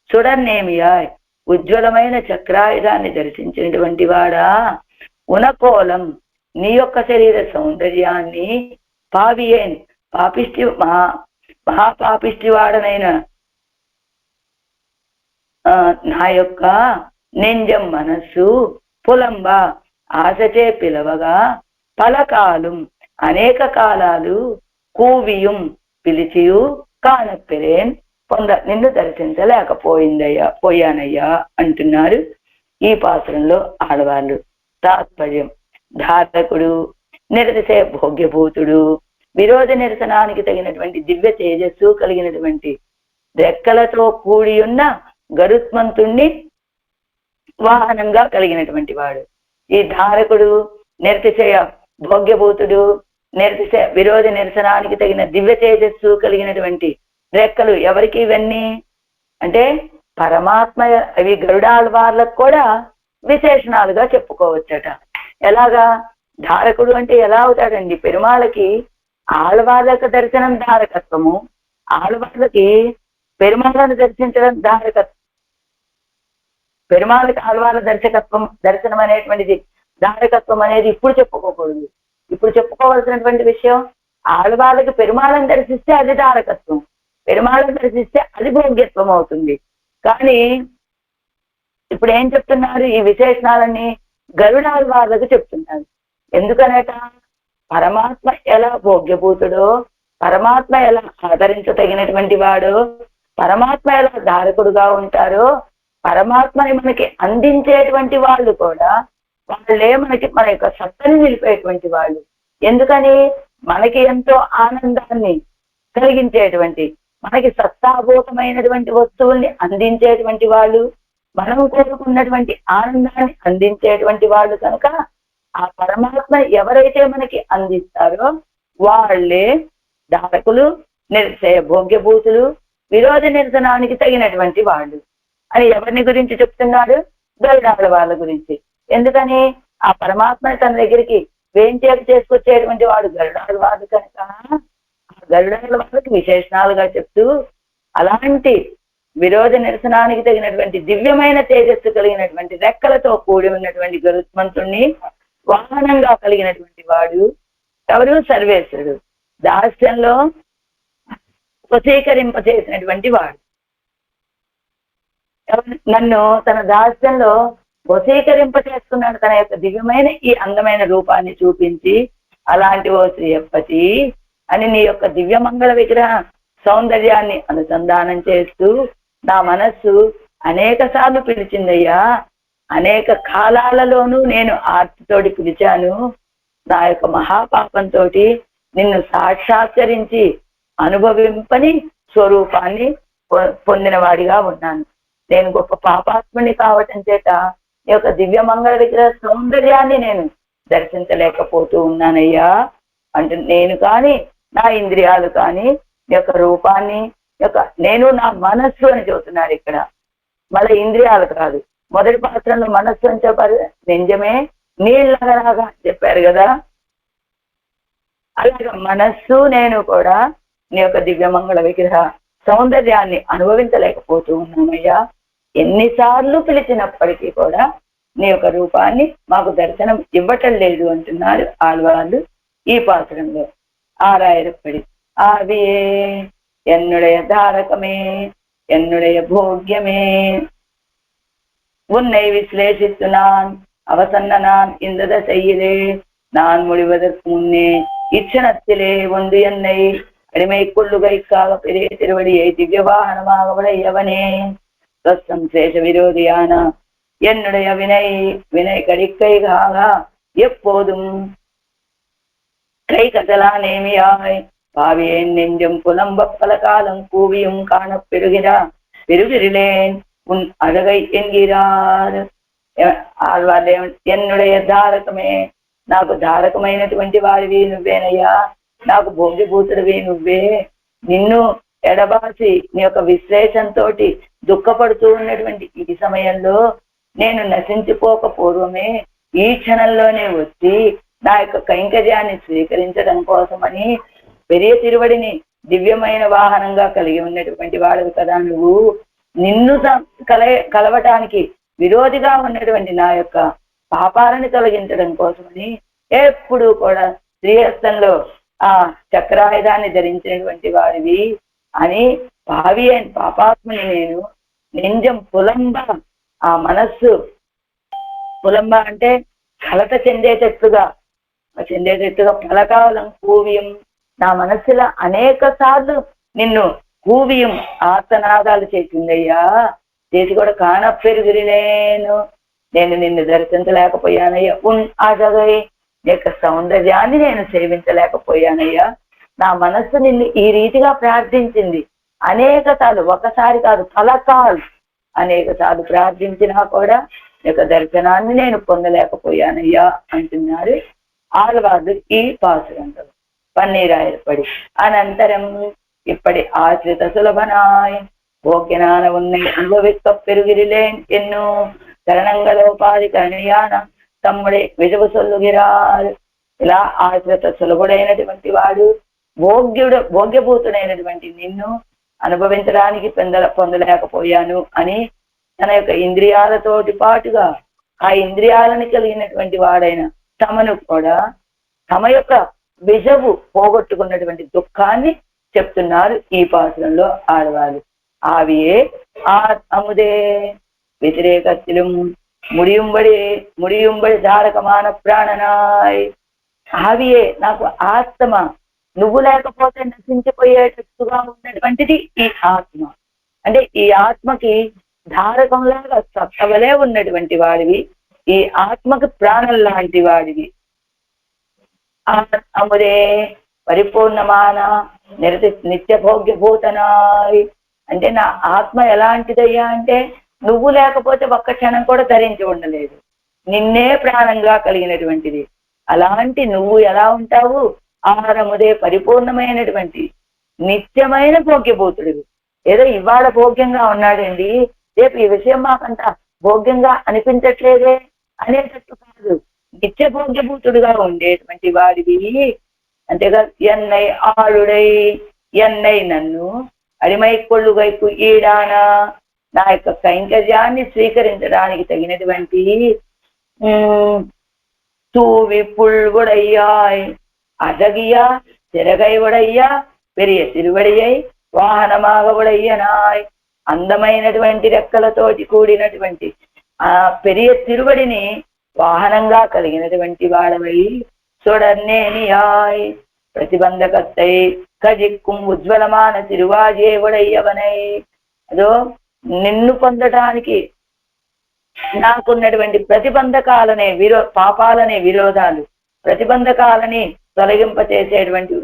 సుడర్నేమియాయ్ ఉజ్వలమైన చక్రాయుధాన్ని దర్శించినటువంటి వాడా, ఉనకోలం నీ యొక్క శరీర సౌందర్యాన్ని పావియేన్ పాపిష్టి మహాపాపిష్టి వాడనైన నా యొక్క నెంజం మనస్సు పులంబ ఆశచే పిలవగా పలకాలం అనేక కాలాలు కూవియం పిలిచియు కానప్పెరేన్ నిన్ను పోయానయ్యా అంటున్నారు ఈ పాత్రంలో ఆడవాళ్ళు. తాత్పర్యం. ధారకుడు, నిరతిశయ భోగ్యభూతుడు, విరోధ నిరసనానికి తగినటువంటి దివ్య తేజస్సు కలిగినటువంటి రెక్కలతో కూడి ఉన్న గరుత్మంతుణ్ణి వాహనంగా కలిగినటువంటి వాడు. ఈ ధారకుడు, నిరతిశయ భోగ్యభూతుడు, విరోధ నిరసనానికి తగిన దివ్య తేజస్సు కలిగినటువంటి రెక్కలు ఎవరికి ఇవన్నీ అంటే పరమాత్మ. అవి గరుడాళ్వార్లకు కూడా విశేషణాలుగా చెప్పుకోవచ్చట. ఎలాగా? ధారకుడు అంటే ఎలా అవుతాడండి? పెరుమాళకి ఆళ్వార్లకు దర్శనం ధారకత్వము, ఆళ్వార్లకి పెరుమాళను దర్శించడం ధారకత్వం. పెరుమాళకి ఆళ్వార్ల దర్శనం అనేటువంటిది ధారకత్వం అనేది ఇప్పుడు చెప్పుకోకూడదు. ఇప్పుడు చెప్పుకోవాల్సినటువంటి విషయం, ఆళ్వార్లకి పెరుమాళను దర్శిస్తే అది ధారకత్వం, పెరుమాళను దర్శిస్తే అది భోగ్యత్వం అవుతుంది. కానీ ఇప్పుడు ఏం చెప్తున్నారు? ఈ విశేషణాలన్నీ గరుడాళ్వార్లకు చెప్తున్నారు. ఎందుకనేట? పరమాత్మ ఎలా భోగ్యభూతుడో, పరమాత్మ ఎలా ఆదరించదగినటువంటి వాడో, పరమాత్మ ఎలా ధారకుడుగా ఉంటారో, పరమాత్మని మనకి అందించేటువంటి వాళ్ళు కూడా వాళ్ళే మన యొక్క సత్తని నిలిపేటువంటి వాళ్ళు. ఎందుకని? మనకి ఎంతో ఆనందాన్ని కలిగించేటువంటి, మనకి సత్తాభూతమైనటువంటి వస్తువుల్ని అందించేటువంటి వాళ్ళు, మనం కోరుకున్నటువంటి ఆనందాన్ని అందించేటువంటి వాళ్ళు కనుక ఆ పరమాత్మ ఎవరైతే మనకి అందిస్తారో వాళ్ళే ధారకులు, నిరసయ భోగ్యభూతులు, విరోధ నిరసనానికి తగినటువంటి వాళ్ళు అని ఎవరిని గురించి చెప్తున్నాడు? గరుడాల వాళ్ళ గురించి. ఎందుకని? ఆ పరమాత్మని తన దగ్గరికి వేంచేపు చేసుకొచ్చేటువంటి వాడు గరుడాల వాళ్ళు కనుక ఆ గరుడాల వాళ్ళకి విశేషణాలుగా చెప్తూ అలాంటి విరోధ నిరసనానికి తగినటువంటి దివ్యమైన తేజస్సు కలిగినటువంటి రెక్కలతో కూడి ఉన్నటువంటి గరుత్మంతుణ్ణి వాహనంగా కలిగినటువంటి వాడు ఎవరు? సర్వేశ్వరుడు. దాస్యంలో వశీకరింపచేసినటువంటి వాడు. నన్ను తన దాస్యంలో వశీకరింపచేస్తున్నాడు, తన యొక్క దివ్యమైన ఈ అందమైన రూపాన్ని చూపించి. అలాంటి ఓ శ్రీయప్పతి అని నీ యొక్క దివ్యమంగళ విగ్రహ సౌందర్యాన్ని అనుసంధానం చేస్తూ నా మనస్సు అనేక సార్లు పిలిచిందయ్యా. అనేక కాలాలలోనూ నేను ఆర్తితోటి పిలిచాను. నా యొక్క మహాపాపంతో నిన్ను సాక్షాత్కరించి అనుభవింపని స్వరూపాన్ని పొందిన వాడిగా ఉన్నాను. నేను గొప్ప పాపాత్ముని కావటం చేత ఈ యొక్క దివ్యమంగళ విగ్రహ సౌందర్యాన్ని నేను దర్శించలేకపోతూ ఉన్నానయ్యా. అంటే నేను కానీ, నా ఇంద్రియాలు కానీ యొక్క రూపాన్ని నేను నా మనస్సు అని చెబుతున్నారు ఇక్కడ. మళ్ళీ ఇంద్రియాలు కాదు. మొదటి పాత్రలో మనస్సు అని చెప్పారు, నిజమే, నీళ్ళలాగా చెప్పారు కదా. అలాగే మనస్సు నేను కూడా నీ యొక్క దివ్యమంగళ విగ్రహ సౌందర్యాన్ని అనుభవించలేకపోతూ ఉన్నామయ్యా. ఎన్నిసార్లు పిలిచినప్పటికీ కూడా నీ యొక్క రూపాన్ని మాకు దర్శనం ఇవ్వటం లేదు అంటున్నారు ఆళ్వార్లు ఈ పాత్రంలో. ఆరాయరప్పడి ఆవియే என்னுடைய தாரகமே என்னுடைய போக்கியமே உன்னை விశ్లేஷిத்து நான் அவசன்ன நான் இந்த தசையிலே நான் முடிவதற்கு முன்னே இச்சனத்திலே ஒன்று என்னை அடிமை கொள்ளுகைக்காக பெரிய திருவடியை திவ்ய வாகனமாக உடையவனே சம்சேஷ விரோதியான என்னுடைய வினை கடிக்கைகாக எப்போதும் கை கசலா நேமியாய் பாவியேன் நெஞ்சம் புலம்ப பல காலம் கூவியும் பெருகிறிலேன் உன் அழகை என்கிறார் ఆళ్వార్లు. ఎన్నుடைய దారకమే, నాకు దారకమైనటువంటి వాడివి నువ్వేనయ్యా, నాకు భోగ్యభూతుడివి నువ్వే. నిన్ను ఎడబాసి నీ యొక్క విశ్లేషంతో దుఃఖపడుతూ ఉన్నటువంటి ఈ సమయంలో నేను నశించిపోక పూర్వమే ఈ క్షణంలోనే వచ్చి నా యొక్క కైంకర్యాన్ని స్వీకరించడం కోసమని పెరియ తిరువడిని దివ్యమైన వాహనంగా కలిగి ఉన్నటువంటి వాడు కదా నువ్వు. నిన్ను కలవటానికి విరోధిగా ఉన్నటువంటి నా యొక్క పాపాలను తొలగించడం కోసమని ఎప్పుడు కూడా శ్రీహస్తంలో ఆ చక్రాయుధాన్ని ధరించినటువంటి వాడివి అని భావి అయిన పాపాత్మని నేను నింజం పులంబ, ఆ మనస్సు పులంబ అంటే కలత చెందేటట్టుగా పలకాలం కూవియం, నా మనస్సులో అనేక సార్లు నిన్ను కూవియం ఆర్తనాదాలు చేసిందయ్యా. చేసి కూడా కానపెరుగురిలేను, నేను నిన్ను దర్శించలేకపోయానయ్యా. అజగై యొక్క సౌందర్యాన్ని నేను సేవించలేకపోయానయ్యా. నా మనస్సు నిన్ను ఈ రీతిగా ప్రార్థించింది అనేక సార్లు, ఒకసారి కాదు పలకాలు అనేక సార్లు ప్రార్థించినా కూడా యొక్క దర్శనాన్ని నేను పొందలేకపోయానయ్యా అంటున్నారు ఆళ్వార్లు ఈ పాసురంలో. పన్నీరాయలపడి అనంతరం இப்படி ஆசிரித சுலபனாய் போக்கினான உன்னை அனுபவிக்க பெறுகிறேன் என்னும் கரணங்களோபாதி కరణియాన తమ్ముడే విజవు సొల్లుగిరారు. ఇలా ఆశ్రిత సులభుడైనటువంటి వాడు భోగ్యభూతుడైనటువంటి నిన్ను అనుభవించడానికి పొందలేకపోయాను అని తన యొక్క ఇంద్రియాలతోటి పాటుగా ఆ ఇంద్రియాలను కలిగినటువంటి వాడైన తమను కూడా తమ యొక్క విజవు పోగొట్టుకున్నటువంటి దుఃఖాన్ని చెప్తున్నారు ఈ పాత్రలో ఆడవాళ్ళు. ஆவியே அமுதே వ్యతిరేకத்திலும் முடியும்படி ధారకమాన ప్రాణనాయ్. ఆవియే నాకు ఆత్మ, నువ్వు లేకపోతే నశించిపోయేటట్టుగా ఉన్నటువంటిది ఈ ఆత్మ. అంటే ఈ ఆత్మకి ధారకంలాగా సత్తవలే ఉన్నటువంటి వాడివి, ఈ ఆత్మకి ప్రాణం లాంటి వాడివి. అముదే పరిపూర్ణమాన నిత్య భోగ్యభూతనాయ్. అంటే నా ఆత్మ ఎలాంటిదయ్యా అంటే నువ్వు లేకపోతే ఒక్క క్షణం కూడా ధరించి ఉండలేదు, నిన్నే ప్రాణంగా కలిగినటువంటిది. అలాంటి నువ్వు ఎలా ఉంటావు? ఆహారముదే పరిపూర్ణమైనటువంటి నిత్యమైన భోగ్యభూతుడివి. ఏదో ఇవాళ భోగ్యంగా ఉన్నాడండి, రేపు ఈ విషయం మాకంత భోగ్యంగా అనిపించట్లేదే అనేటట్టు కాదు, నిత్య భోగ్యభూతుడుగా ఉండేటువంటి వాడివి. అంతేగా ఎన్నై ఆడుడై, ఎన్నై నన్ను అడిమై కొళ్ళుగైపు ఈడానా, నా యొక్క కైంకర్యాన్ని స్వీకరించడానికి తగినటువంటి தூவி புல்வுடையாய் அழகியா சிறகை உடையா பெரிய తిరువడియై వాహనமாக ఉడయ్యనాయ్. అందమైనటువంటి రెక్కలతోటి కూడినటువంటి ఆ పెరియ తిరువడిని వాహనంగా కలిగినటువంటి వాడవై சுடர்நேனியாய் ప్రతిబంధకత్తై కజిక్కుం ఉజ్వలమాన తిరువాజే ఉడయ్యవనై. అదో నిన్ను పొందడానికి నాకున్నటువంటి ప్రతిబంధకాలనే పాపాలనే విరోధాలు, ప్రతిబంధకాలని తొలగింపచేసేటువంటి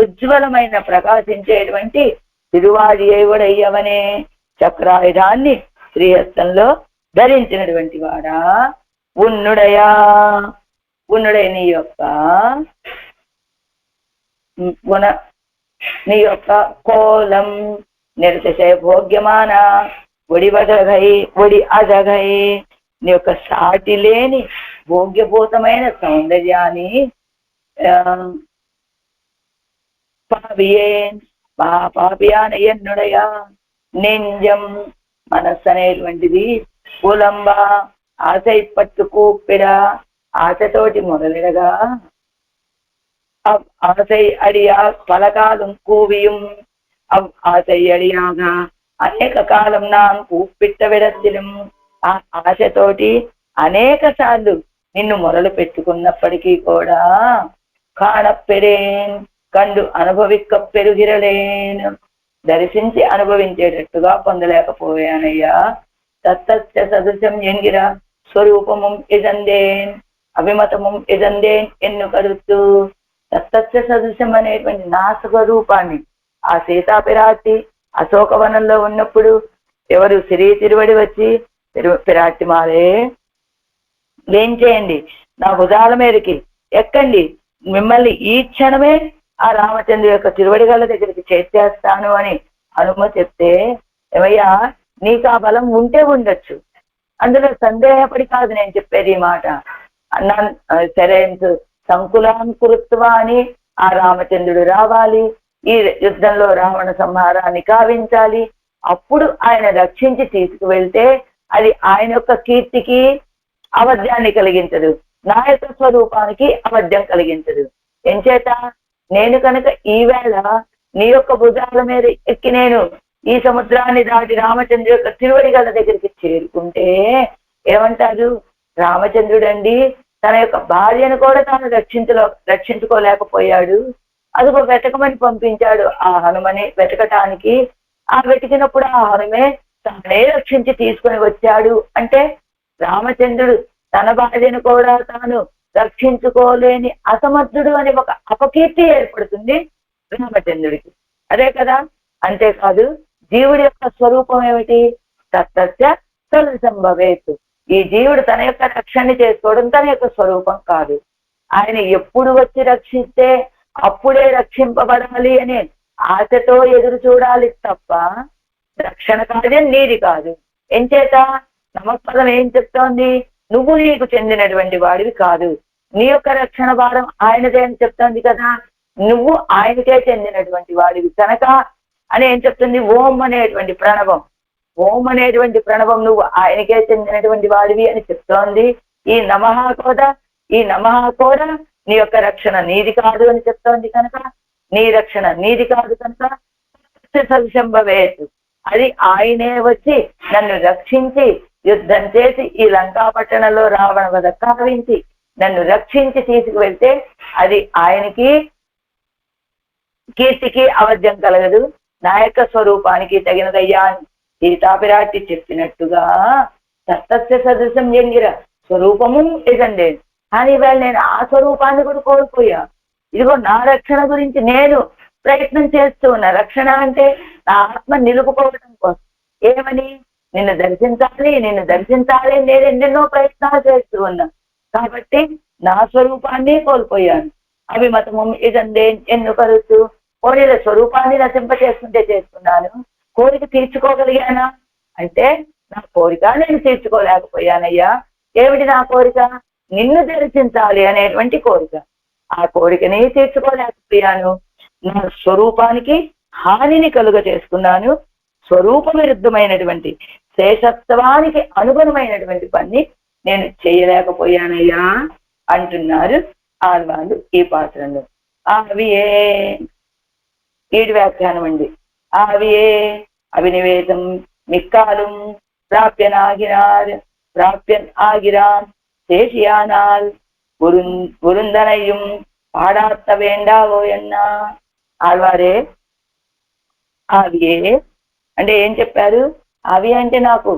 ఉజ్వలమైన ప్రకాశించేటువంటి తిరువాజేవుడయ్యవనే చక్రాయుధాన్ని శ్రీహస్తంలో ధరించినటువంటి వాడా. ఉన్నుడయా, ఉన్నుడై నీ యొక్క కోలం నిరతిశయ భోగ్యమాన ఒడి అజగై నీ యొక్క సాటి లేని భోగ్యభూతమైన సౌందర్యాన్ని పాపియేన్ మహాపాపియాన ఎన్నుడయా. నెంజం మనస్సు అనేటువంటిది కులంబ ఆశై పట్టు కూప్పిడ, ఆశతోటి మొదలెడగా ஆசை அடியா பல காலம் கூவியும் ஆசை அடியாக అనేక కాలం நான் కూప్పిట్ట విడத்திலும் ఆ ఆశతోటి అనేక సార్లు నిన్ను మొదలు పెట్టుకున్నప్పటికీ కూడా కాణపెరేన్ కండు అనుభవిక్క పెరుగిరలేను, దర్శించి అనుభవించేటట్టుగా పొందలేకపోయానయ్యా. తత్తస్య సదృశం ఎంగిర స్వరూపముం ఇదందేన్ అభిమతముం ఇదందేన్ ఎన్ను కరుత్తు. తత్తస్య సదృశం అనేటువంటి నా స్వరూపాన్ని ఆ సీతాపిరాటి అశోకవనంలో ఉన్నప్పుడు ఎవరు శ్రీ తిరువడి వచ్చి పిరాటి మారే ఏం చేయండి, నా భుజాల మీదకి ఎక్కండి, మిమ్మల్ని ఈ క్షణమే ఆ రామచంద్ర యొక్క తిరువడిగల దగ్గరికి చేర్చేస్తాను అని హనుమ చెప్తే, ఏమయ్యా నీకు ఆ బలం ఉంటే ఉండొచ్చు, అందులో సందేహపడి కాదు నేను చెప్పేది ఈ మాట. అన్నాను సరే సంకులాంకురుత్వ అని ఆ రామచంద్రుడు రావాలి, ఈ యుద్ధంలో రావణ సంహారాన్ని కావించాలి, అప్పుడు ఆయన రక్షించి తీసుకువెళ్తే అది ఆయన యొక్క కీర్తికి అబద్ధాన్ని కలిగించదు, నా యొక్క స్వరూపానికి అబద్ధం కలిగించదు. ఎంచేత నేను కనుక ఈవేళ నీ యొక్క భుజాల మీద ఎక్కి నేను ఈ సముద్రాన్ని దాటి రామచంద్రు యొక్క తిరువడిగల దగ్గరికి చేరుకుంటే ఏమంటారు, రామచంద్రుడండి తన యొక్క భార్యను కూడా తాను రక్షించుకోలేకపోయాడు, అదిగో వెతకమని పంపించాడు ఆ హనుమని వెతకటానికి. ఆ వెతికినప్పుడు ఆ హనుమే తానే రక్షించి తీసుకుని వచ్చాడు అంటే రామచంద్రుడు తన భార్యను కూడా తాను రక్షించుకోలేని అసమర్థుడు అని ఒక అపకీర్తి ఏర్పడుతుంది రామచంద్రుడికి. అదే కదా. అంతేకాదు జీవుడి యొక్క స్వరూపం ఏమిటి? తత్తస్య సదృశం భవేత్. ఈ జీవుడు తన యొక్క రక్షణ చేసుకోవడం తన యొక్క స్వరూపం కాదు. ఆయన ఎప్పుడు వచ్చి రక్షిస్తే అప్పుడే రక్షింపబడాలి అనే ఆశతో ఎదురు చూడాలి తప్ప రక్షణ కార్యం నీది కాదు. ఎంచేత నమస్పదం ఏం చెప్తోంది? నువ్వు నీకు చెందినటువంటి వాడివి కాదు, నీ యొక్క రక్షణ భారం ఆయనదే అని చెప్తోంది కదా. నువ్వు ఆయనకే చెందినటువంటి వాడివి కనుక అని ఏం చెప్తుంది? ఓం అనేటువంటి ప్రణవం, ఓం అనేటువంటి ప్రణవం నువ్వు ఆయనకే చెందినటువంటి వాడివి అని చెప్తోంది. ఈ నమః కూడా, ఈ నమః కూడా నీ యొక్క రక్షణ నీది కాదు అని చెప్తోంది కనుక, నీ రక్షణ నీది కాదు కనుక సవిశంభవేత్, అది ఆయనే వచ్చి నన్ను రక్షించి యుద్ధం చేసి ఈ లంకా పట్టణంలో రావణ వధ కావించి నన్ను రక్షించి తీసుకువెళ్తే అది ఆయనకి కీర్తికి అవధ్యం కలగదు, నా యొక్క స్వరూపానికి తగినదయ్యా అని సీతాపిరాటి చెప్పినట్టుగా తత్తస్య సదృశం జంగిర స్వరూపము ఇదండి. కానీ ఇవాళ నేను ఆ స్వరూపాన్ని కూడా కోల్పోయా. ఇదిగో నా రక్షణ గురించి నేను ప్రయత్నం చేస్తూ ఉన్నా. రక్షణ అంటే నా ఆత్మ నిలుపుకోవడం కోసం. ఏమని? నిన్ను దర్శించాలి, నిన్ను దర్శించాలి నేను ఎన్నెన్నో ప్రయత్నాలు చేస్తూ ఉన్నా. కాబట్టి నా స్వరూపాన్ని కోల్పోయాను. అభిమతము ఇదందే ఎన్నుకరుస్తూ కోరిక స్వరూపాన్ని నశింప చేసుకుంటే చేసుకున్నాను. కోరిక తీర్చుకోగలిగానా అంటే నా కోరిక నేను తీర్చుకోలేకపోయానయ్యా. ఏమిటి నా కోరిక? నిన్ను దర్శించాలి అనేటువంటి కోరిక. ఆ కోరికని తీర్చుకోలేకపోయాను. నా స్వరూపానికి హానిని కలుగ చేసుకున్నాను. స్వరూప విరుద్ధమైనటువంటి శేషత్వానికి అనుగుణమైనటువంటి పని నేను చేయలేకపోయానయ్యా అంటున్నారు ఆళ్వార్లు ఈ పాత్రలో. ఆవియే ఈడి వ్యాఖ్యానం అండి. ఆవియే అవినివేశం మిక్కాలం ప్రాప్యన్ ఆగిరాన్ శేషియానాల్ గురుందనయ్యం పాడార్త వేండావో ఎన్నా. ఆళ్వారే ఆవియే అంటే ఏం చెప్పారు? అవి అంటే నాకు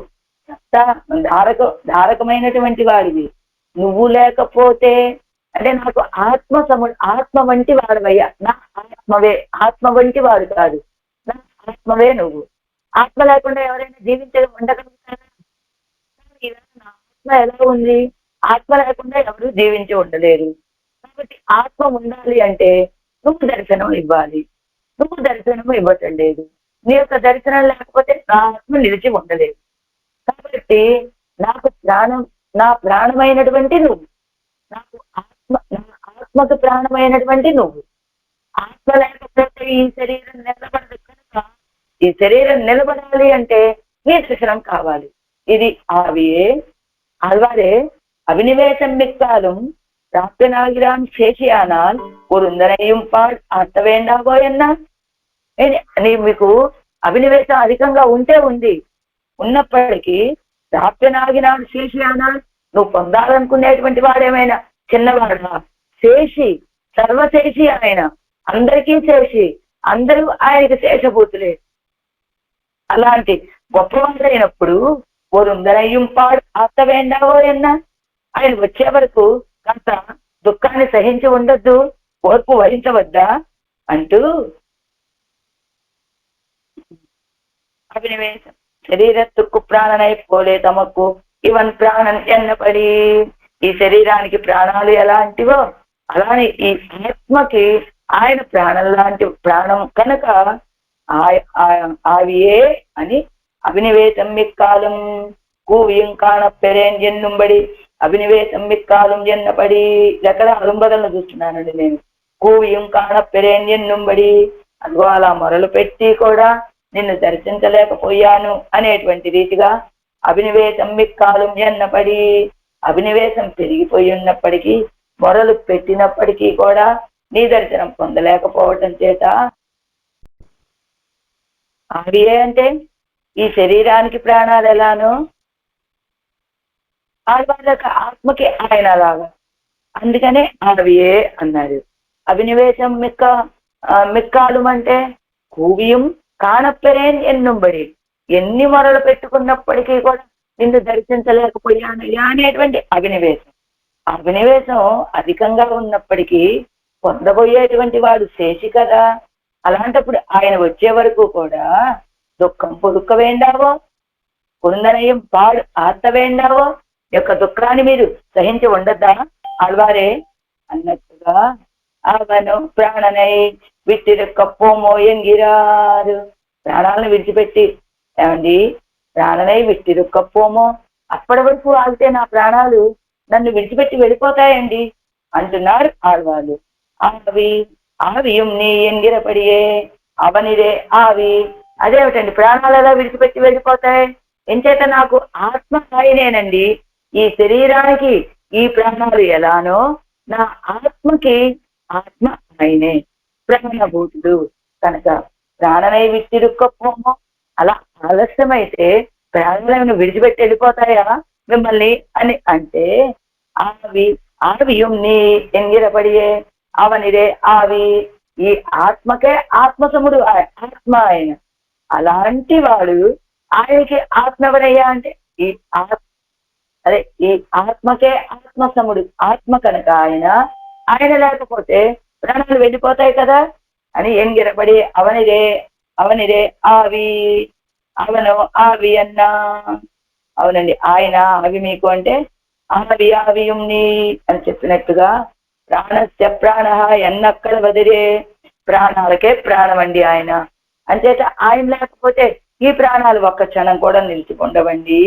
ధారకమైనటువంటి వాడివి నువ్వు లేకపోతే, అంటే నాకు ఆత్మ వంటి వాడవయ్యా. నా ఆత్మవే, ఆత్మ వంటి వాడు కాదు, నా ఆత్మవే నువ్వు. ఆత్మ లేకుండా ఎవరైనా జీవించడం ఉండగలుగుతారా? నా ఆత్మ ఎలా ఉంది? ఆత్మ లేకుండా ఎవరు జీవించి ఉండలేరు. కాబట్టి ఆత్మ ఉండాలి అంటే నువ్వు దర్శనం ఇవ్వాలి. నువ్వు దర్శనం ఇవ్వటం లేదు. నీ యొక్క దర్శనం లేకపోతే నా ఆత్మ నిలిచి ఉండలేదు. కాబట్టి నాకు నా ప్రాణమైనటువంటి నువ్వు, నా ఆత్మకు ప్రాణమైనటువంటి నువ్వు. ఆత్మ లేకపోతే ఈ శరీరం నిలబడదు కనుక ఈ శరీరం నిలబడాలి అంటే నీ దర్శనం కావాలి. ఇది ఆవియే. ఆళ్వారే అవినివేశం మిక్కాలం ప్రాప్యనాగిరాన్ శేషియానాల్ కురుందనయ్యం పాడ్ అర్థవేండాగోయన్నా. మీకు అవినివేశం అధికంగా ఉంది, ఉన్నప్పటికీ ప్రాప్యనాగినాడు శేషియానాల్, నువ్వు పొందాలనుకునేటువంటి వాడేమైనా చిన్నవాడా? శేషి, సర్వశేషి ఆయన, అందరికీ శేషి, అందరూ ఆయనకి శేషభూతులే. అలాంటి గొప్పవాడైనప్పుడు కురుందనయ్యం పాడ్ అర్థవేండాగో ఎన్నా. ఆయన వచ్చే వరకు కాస్త దుఃఖాన్ని సహించి ఉండొద్దు, ఓర్పు వహించవద్దా అంటూ అభినివేశం శరీరత్తుకు ప్రాణనై పోలే తమకు ఇవన్ ప్రాణం ఎన్నపడి. ఈ శరీరానికి ప్రాణాలు ఎలాంటివో అలానే ఈ ఆత్మకి ఆయన ప్రాణం లాంటి ప్రాణం కనుక ఆవియే అని అభినివేశం మిక్కాలం కూవియం కాణ పెరేన్ ఎన్నుంబడి అభినివేశం మిక్కాలం ఎన్నపడి. ఎక్కడ అరుంబదలను చూస్తున్నానండి నేను. కూవియం కాణ పెరేన్ ఎన్నుంబడి, అదిగో అలా మొరలు పెట్టి కూడా నిన్ను దర్శించలేకపోయాను అనేటువంటి రీతిగా అభినివేశం మిక్కాలం ఎన్నపడి, అభినివేశం పెరిగిపోయి ఉన్నప్పటికీ మొరలు పెట్టినప్పటికీ కూడా నీ దర్శనం పొందలేకపోవటం చేత. ఆవియే అంటే ఈ శరీరానికి ప్రాణాలు ఎలానో వాళ్ళకి ఆత్మకి ఆయన లాగా, అందుకనే ఆవియే అన్నారు. అభినివేశం మిక్కాలు అంటే కూవియం కాణపెరేన్ ఎన్నుంబడి, ఎన్ని మొరలు పెట్టుకున్నప్పటికీ కూడా నిన్ను దర్శించలేకపోయానయ్యా అనేటువంటి అభినివేశం. అభినివేశం అధికంగా ఉన్నప్పటికీ పొందబోయేటువంటి వాడు శేషి కదా. అలాంటప్పుడు ఆయన వచ్చే వరకు కూడా దుఃఖం పొదుక్క వేండావో కుందనయం పాడు ఆర్త వేండావో యొక్క దుఃఖాన్ని మీరు సహించి ఉండద్దా ఆళ్వారే అన్నట్టుగా అవను ప్రాణనై విట్టిరుక్కప్పோమో ఎంగిరారు. ప్రాణాలను విడిచిపెట్టి ఏమండి ప్రాణనై విట్టిరుక్కప్పోమో, అప్పటి వరకు ఆగితే నా ప్రాణాలు నన్ను విడిచిపెట్టి వెళ్ళిపోతాయండి అంటున్నారు ఆళ్వాళ్ళు. ఆవి ఆవియం నీ ఎంగిరపడియే అవనిరే ఆవి. అదేమిటండి ప్రాణాలు ఎలా విడిచిపెట్టి వెళ్ళిపోతాయి? ఎంచేత నాకు ఆత్మ ఆయనేనండి. ఈ శరీరానికి ఈ ప్రాణాలు ఎలానో నా ఆత్మకి ఆత్మ ఆయనే ప్రాణభూతుడు కనుక ప్రాణనై విట్టిరుక్కపోమో. అలా ఆలస్యమైతే ప్రాణాలను విడిచిపెట్టి వెళ్ళిపోతాయా మిమ్మల్ని అని అంటే ఆవియం నీ ఎంగిరపడియే అవనిరే ఆవి. ఈ ఆత్మకే ఆత్మసముడు ఆత్మ ఆయన. అలాంటి వాడు ఆయనకి ఆత్మ ఎవరయ్యా అంటే ఈ అదే ఈ ఆత్మకే ఆత్మసముడు ఆత్మ కనుక ఆయన లేకపోతే ప్రాణాలు వెళ్ళిపోతాయి కదా అని ఎంగిరపడి అవనిరే ఆవి. అవను ఆవి అన్నా అవునండి ఆయన అవి మీకు అంటే ఆవియం నీ అని చెప్పినట్టుగా ప్రాణస్య ప్రాణ ఎన్నక్కడ వదిలే ప్రాణాలకే ప్రాణం అండి ఆయన. అంచేత ఆయన లేకపోతే ఈ ప్రాణాలు ఒక్క క్షణం కూడా నిలిచిపోండవండి.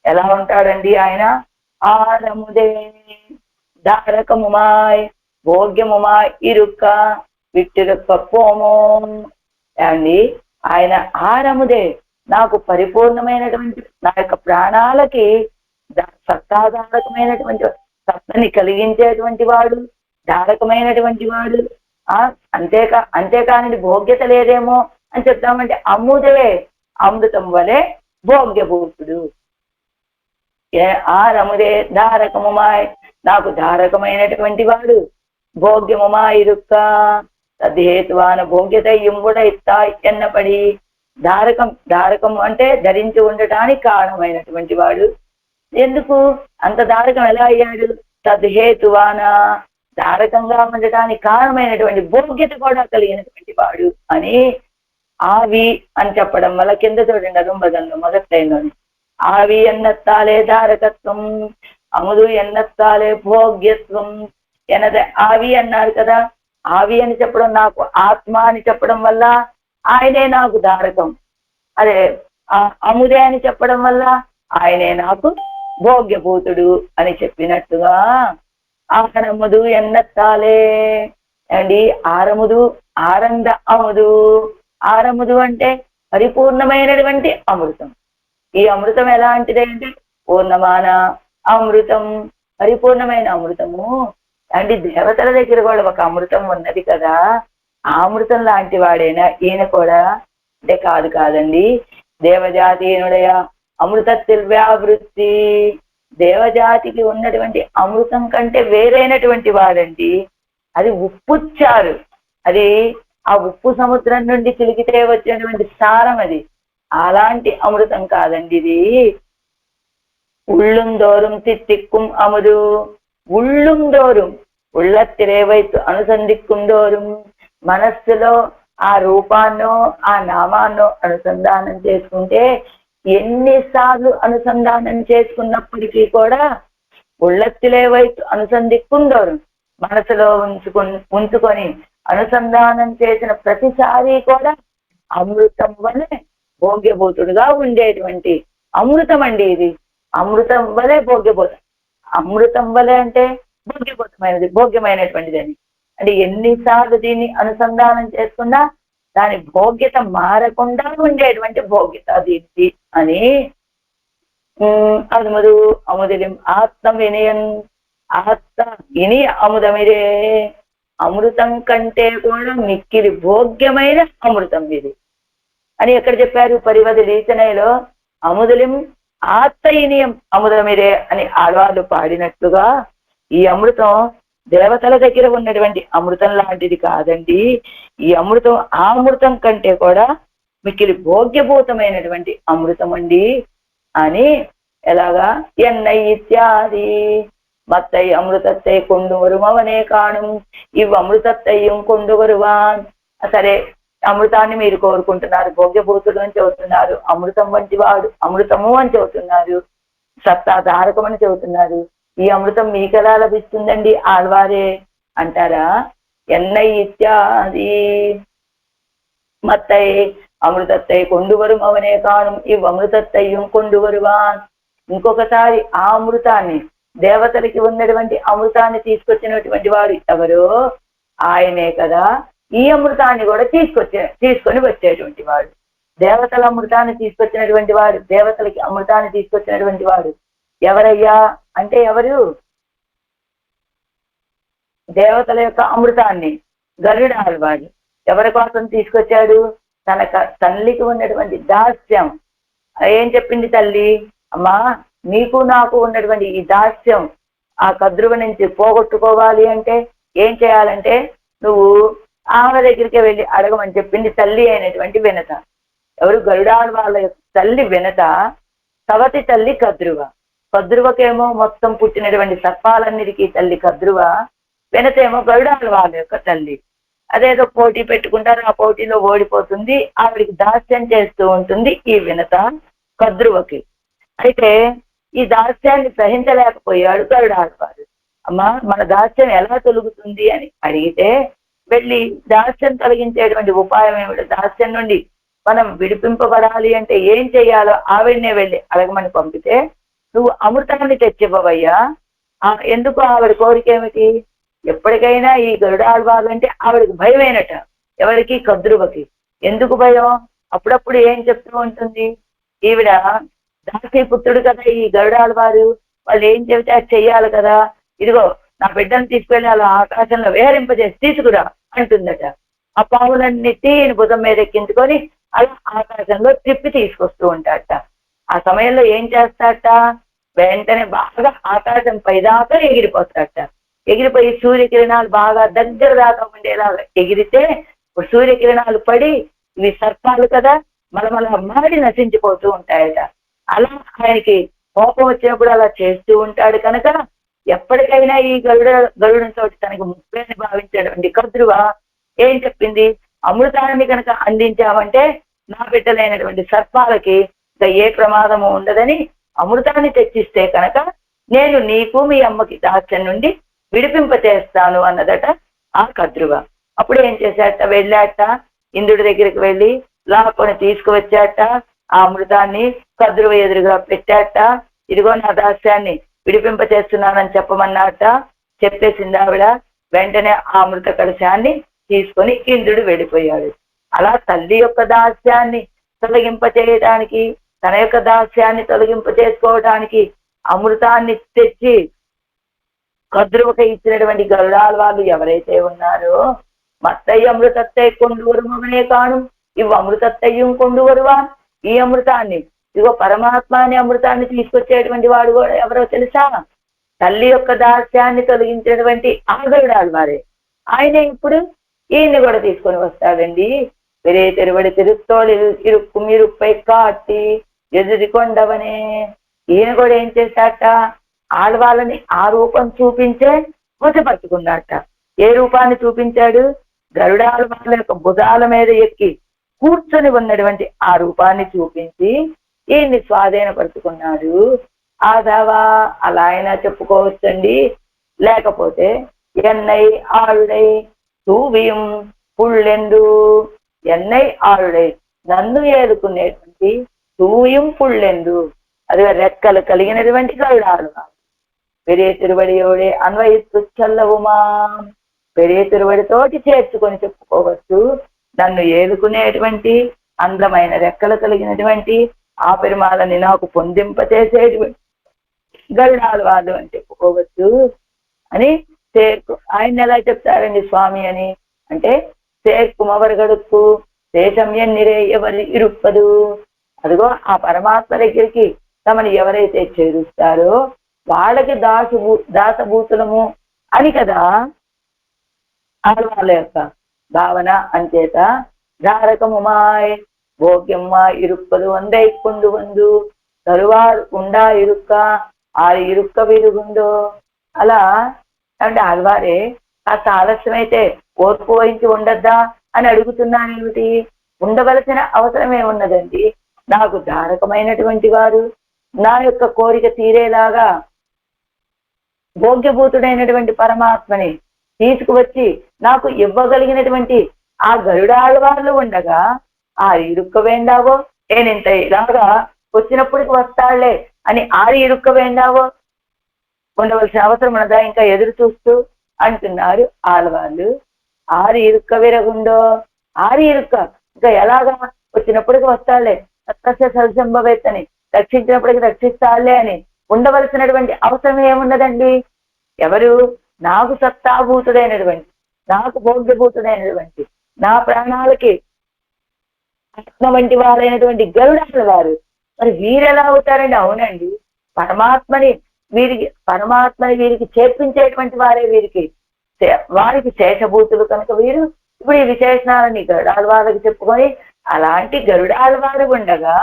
ఎలా ఉంటాడండి ఆయన? ఆరముదే దారకముమాయ్ భోగ్యముమాయ్ ఇరుక్క విట్టిరుక్కపోమో అండి. ఆయన ఆరముదే నాకు పరిపూర్ణమైనటువంటి నా యొక్క ప్రాణాలకి సత్తాధారకమైనటువంటి సత్తని కలిగించేటువంటి వాడు, ధారకమైనటువంటి వాడు. అంతేకాని భోగ్యత లేదేమో అని చెప్తామంటే అమృతవే అమృతం వలె భోగ్యభూతుడు. ఆరముదే ధారకముమాయ్ నాకు ధారకమైనటువంటి వాడు, భోగ్యముమా ఇరుక్క తద్హేతువాన భోగ్యత ఇంబుడ ఇస్తాయ్ ఎన్నపడి. ధారకం అంటే ధరించి ఉండటానికి కారణమైనటువంటి వాడు. ఎందుకు అంత ధారకం ఎలా అయ్యాడు? తద్హేతువాన ధారకంగా ఉండటానికి కారణమైనటువంటి భోగ్యత కూడా కలిగినటువంటి వాడు అని ఆవి అని చెప్పడం వల్ల కింద చూడండి అరుంబదంలో మొదటి లైన్లోని ఆవి ఎన్నత్తాలే ధారకత్వం అముదు ఎన్నత్తాలే భోగ్యత్వం ఎనదే ఆవి అన్నారు కదా. ఆవి అని చెప్పడం నాకు ఆత్మ అని చెప్పడం వల్ల ఆయనే నాకు ధారకం. అదే అముదే అని చెప్పడం వల్ల ఆయనే నాకు భోగ్యభూతుడు అని చెప్పినట్టుగా ఆరముదు ఎన్నత్తాలే అండి. ఆరంద అముదు. ఆరముదు అంటే పరిపూర్ణమైనటువంటి అమృతం. ఈ అమృతం ఎలాంటిది అంటే పూర్ణమాన అమృతం, పరిపూర్ణమైన అమృతము అండి. దేవతల దగ్గర కూడా ఒక అమృతం ఉన్నది కదా, ఆ అమృతం లాంటి వాడేనా ఈయన కూడా అంటే కాదండి. దేవజాతీనుడయ అమృతత్తిల్ వ్యావృత్తి. దేవజాతికి ఉన్నటువంటి అమృతం కంటే వేరైనటువంటి వాడండి. అది ఉప్పుచ్చారు. అది ఆ ఉప్పు సముద్రం నుండి చిలికితే వచ్చినటువంటి సారం అది. అలాంటి అమృతం కాదండి ఇది. ఉళ్ళుందోறும் தித்திக்கும் அமுது. ఉళ్ళుందోறுం ఉళ్ళత్తిరే వైపు అనుసంధిక్కుందోறுం మనస్సులో ఆ రూపాన్నో ఆ నామాన్నో అనుసంధానం చేసుకుంటే ఎన్నిసార్లు అనుసంధానం చేసుకున్నప్పటికీ కూడా ఉళ్ళత్తిలే వైపు అనుసంధిక్కుందోறுం మనసులో ఉంచుకొని అనుసంధానం చేసిన ప్రతిసారి కూడా అమృతం వలె భోగ్యభూతుడుగా ఉండేటువంటి అమృతం అండి ఇది. అమృతం వలె భోగ్యభూతం. అమృతం వలె అంటే భోగ్యమైనటువంటిది అని అంటే ఎన్నిసార్లు దీన్ని అనుసంధానం చేసుకున్నా దాని భోగ్యత మారకుండా ఉండేటువంటి భోగ్యత దీనికి అని అదుమదు అముదిలిం ఆత్మ వినయన్ ఆత్మ ఇని అముదమిరే. అమృతం కంటే కూడా మిక్కిలి భోగ్యమైన అమృతం ఇది అని ఎక్కడ చెప్పారు? పరివది రీచనలో అముదులిం ఆత్మ ఇనియం అముదమిరే అని ఆళ్వాళ్ళు పాడినట్లుగా ఈ అమృతం దేవతల దగ్గర ఉన్నటువంటి అమృతం లాంటిది కాదండి. ఈ అమృతం ఆ అమృతం కంటే కూడా మిక్కిలి భోగ్యభూతమైనటువంటి అమృతం అండి అని. ఎలాగా? ఎన్నై ఇత్యాది మత్తై అమృతత్తై కొండు వరుమవనే కాణం ఇవి అమృతత్తయ్యం కొండు వరువాన్. సరే అమృతాన్ని మీరు కోరుకుంటున్నారు, భోగ్యభూతుడు అని చెబుతున్నారు, అమృతం వంటి వాడు అమృతము అని చెబుతున్నారు, సత్తాధారకం అని చెబుతున్నారు. ఈ అమృతం మీకెలా లభిస్తుందండి ఆళ్వారే అంటారా? என்னை இத்தியாதி மத்தை అమృతத்தை கொண்டு வரும் அவనే కాను ఇవ్ అమృతத்தையும் கொண்டு வருவாన్. ఇంకొకసారి ఆ అమృతాన్ని, దేవతలకి ఉన్నటువంటి అమృతాన్ని తీసుకొచ్చినటువంటి వాడు ఎవరో ఆయనే కదా ఈ అమృతాన్ని కూడా తీసుకొని వచ్చేటువంటి వాడు. దేవతల అమృతాన్ని తీసుకొచ్చినటువంటి వాడు, దేవతలకి అమృతాన్ని తీసుకొచ్చినటువంటి వాడు ఎవరయ్యా అంటే ఎవరు? దేవతల యొక్క అమృతాన్ని గరుడాళ్వాడు ఎవరి కోసం తీసుకొచ్చాడు? తల్లికి ఉన్నటువంటి దాస్యం. ఏం చెప్పింది తల్లి? అమ్మా, నీకు నాకు ఉన్నటువంటి ఈ దాస్యం ఆ కద్రువ నుంచి పోగొట్టుకోవాలి అంటే ఏం చేయాలంటే నువ్వు ఆమె దగ్గరికి వెళ్ళి అడగమని చెప్పింది తల్లి అయినటువంటి వినత. ఎవరు? గరుడాళ్వాళ్ళ యొక్క తల్లి వినత, సవతి తల్లి కద్రువ. కద్రువకేమో మొత్తం పుట్టినటువంటి సర్పాలన్నిటికీ తల్లి కద్రువ, వినతేమో గరుడాళ్వాళ్ళ యొక్క తల్లి. అదేదో పోటీ పెట్టుకుంటారు, ఆ పోటీలో ఓడిపోతుంది, ఆవిడికి దాస్యం చేస్తూ ఉంటుంది ఈ వినత కద్రువకి. అయితే ఈ దాస్యాన్ని సహించలేకపోయాడు గరుడాళ్వారు. అమ్మా, మన దాస్యం ఎలా తొలుగుతుంది అని అడిగితే వెళ్ళి దాస్యం తొలగించేటువంటి ఉపాయం ఏమిటో, దాస్యం నుండి మనం విడిపింపబడాలి అంటే ఏం చెయ్యాలో ఆవిడనే వెళ్ళి అడగమని పంపితే, నువ్వు అమృతాన్ని తెచ్చివ్వవయ్యా. ఎందుకు? ఆవిడ కోరిక ఏమిటి? ఎప్పటికైనా ఈ గరుడాళ్వారు అంటే ఆవిడకి భయమేనట. ఎవరికి? కద్రువకి. ఎందుకు భయం? అప్పుడప్పుడు ఏం చెప్తూ ఉంటుంది, ఈవిడ దాసీపుత్రుడు కదా ఈ గరుడాళ్వారు, వాళ్ళు ఏం చెబితే అది చెయ్యాలి కదా, ఇదిగో నా బిడ్డను తీసుకెళ్ళి అలా ఆకాశంలో వేరింపజేసి తీసుకురా అంటుందట. ఆ పావులన్నిటి భుజం మీద ఎక్కించుకొని అలా ఆకాశంలో తిప్పి తీసుకొస్తూ ఉంటాడట. ఆ సమయంలో ఏం చేస్తాడట? వెంటనే బాగా ఆకాశం పైదాకా ఎగిరిపోతాడట. ఎగిరిపోయి సూర్యకిరణాలు బాగా దగ్గర దాకా ఉండేలాగా ఎగిరితే సూర్యకిరణాలు పడి ఇవి సర్పాలు కదా మలమల మాడి నశించిపోతూ ఉంటాయట. అలా ఆయనకి కోపం వచ్చినప్పుడు అలా చేస్తూ ఉంటాడు కనుక ఎప్పటికైనా ఈ గరుడంతో తనకి ముప్పేని భావించేటువంటి కద్రువ ఏం చెప్పింది? అమృతాన్ని కనుక అందించామంటే నా బిడ్డలైనటువంటి సర్పాలకి ఇంకా ఏ ప్రమాదము ఉండదని అమృతాన్ని తెచ్చిస్తే కనుక నేను నీకు మీ అమ్మకి దాస్యం నుండి విడిపింప చేస్తాను అన్నదట ఆ కద్రువ. అప్పుడు ఏం చేశాట? వెళ్ళాట, ఇంద్రుడి దగ్గరికి వెళ్ళి లాక్కొని తీసుకువచ్చాట. ఆ అమృతాన్ని కద్రువ ఎదురుగా పెట్టాట. ఇదిగో నా దాస్యాన్ని విడిపింప చేస్తున్నానని చెప్పమన్నట. చెప్పేసింది ఆవిడ. వెంటనే ఆ అమృత కలశాన్ని తీసుకొని ఇంద్రుడు వెళ్ళిపోయాడు. అలా తల్లి యొక్క దాస్యాన్ని తొలగింప చేయడానికి, తన యొక్క దాస్యాన్ని తొలగింప చేసుకోవడానికి అమృతాన్ని తెచ్చి కద్రువకి ఇచ్చినటువంటి గరుడాళ్వాళ్ళు ఎవరైతే ఉన్నారో మత్తై అమృతత్తై కొండు వరుమనే కాను ఇవి అమృతత్తయ్యం కొండు వరువాన్. ఈ అమృతాన్ని, ఇదిగో పరమాత్మ అనే అమృతాన్ని తీసుకొచ్చేటువంటి వాడు కూడా ఎవరో తెలుసా? తల్లి యొక్క దాస్యాన్ని తొలగించినటువంటి ఆ గరుడాళ్వారే. ఆయనే ఇప్పుడు ఈయన్ని కూడా తీసుకొని వస్తాడండి. పెరే తెరువడి తిరుత్తోళి ఇరుక్కు ఇరుప్పై కాటి ఎదురి కొండవనే. ఈయన కూడా ఏం చేశాట? ఆడవాళ్ళని ఆ రూపం చూపించే వశపరుచుకున్నాట. ఏ రూపాన్ని చూపించాడు? గరుడాళ్వాళ్ళ యొక్క భుజాల మీద ఎక్కి కూర్చొని ఉన్నటువంటి ఆ రూపాన్ని చూపించి ఈయన్ని స్వాధీనపరుచుకున్నాడు. ఆదావా అలా అయినా చెప్పుకోవచ్చండి. లేకపోతే ఎన్నై ఆరుడై తూవియం పుళ్ళెందు. ఎన్నై ఆరుడై నన్ను ఏలుకునేటువంటి తూయం పుళ్ళెందు, అది రెక్కలు కలిగినటువంటి గరుడాళ్వారు. పెరే తిరువడియోడే అన్వయిస్తూ చల్లవుమా. పెరే తిరువడితోటి చేర్చుకొని చెప్పుకోవచ్చు. నన్ను ఏలుకునేటువంటి అందమైన రెక్కలు కలిగినటువంటి ఆ పెరుమాలని నాకు పొందింపచేసేటువంటి గరుడాళ్వారు అని చెప్పుకోవచ్చు అని ఆయన ఎలా చెప్తారండి స్వామి అని అంటే, సేర్కుమవరగడుక్కు దేశం ఎన్నిరే ఎవరి ఇరుప్పదు. అదిగో ఆ పరమాత్మ దగ్గరికి తమని ఎవరైతే చేరుస్తారో వాళ్ళకి దాసభూతులము అని కదా ఆడవాళ్ళ యొక్క భావన. అంచేత ధారకముమాయ్ భోగ్యమ్మా ఇరుప్పదు వందై కొండు వందు తరువారు ఉండా ఇరుక్క ఆరు ఇరుక్క విరుగుందో. అలా అంటే ఆడవారే కాస్త ఆలస్యమైతే ఓర్పు వహించి ఉండద్దా అని అడుగుతున్నాను. ఏమిటి? ఉండవలసిన అవసరమే ఉన్నదండి. నాకు ధారకమైనటువంటి వారు నా యొక్క కోరిక తీరేలాగా భోగ్యభూతుడైనటువంటి పరమాత్మని తీసుకువచ్చి నాకు ఇవ్వగలిగినటువంటి ఆ గరుడాళ్వార్లు ఉండగా ఆరి ఇరుక్క వేండావో, నేనింత ఇలాగా వచ్చినప్పటికి వస్తాళ్లే అని ఆరి ఇరుక్క వేండావో, ఉండవలసిన అవసరం ఉన్నదా ఇంకా ఎదురు చూస్తూ అంటున్నారు ఆళ్వార్లు. ఆరి ఇరుక్క విరగుండో, ఆరి ఇరుక్క ఇంకా ఎలాగా వచ్చినప్పటికి వస్తాళ్లే, తత్కస్య సల్సంభవేత్తని రక్షించినప్పటికీ రక్షిస్తాళ్లే అని ఉండవలసినటువంటి అవసరం ఏమున్నదండి? ఎవరు? నాకు సత్తాభూతుడైనటువంటి, నాకు భోగ్యభూతుడైనటువంటి, నా ప్రాణాలకి ఆత్మ వంటి వారైనటువంటి గరుడాల వారు మరి వీరెలా అవుతారండి? అవునండి, పరమాత్మని వీరికి చేర్పించేటువంటి వారే వారికి శేషభూతులు కనుక వీరు ఇప్పుడు ఈ విశేషణాలని గరుడాల వారికి చెప్పుకొని, అలాంటి గరుడాల వారు ఉండగా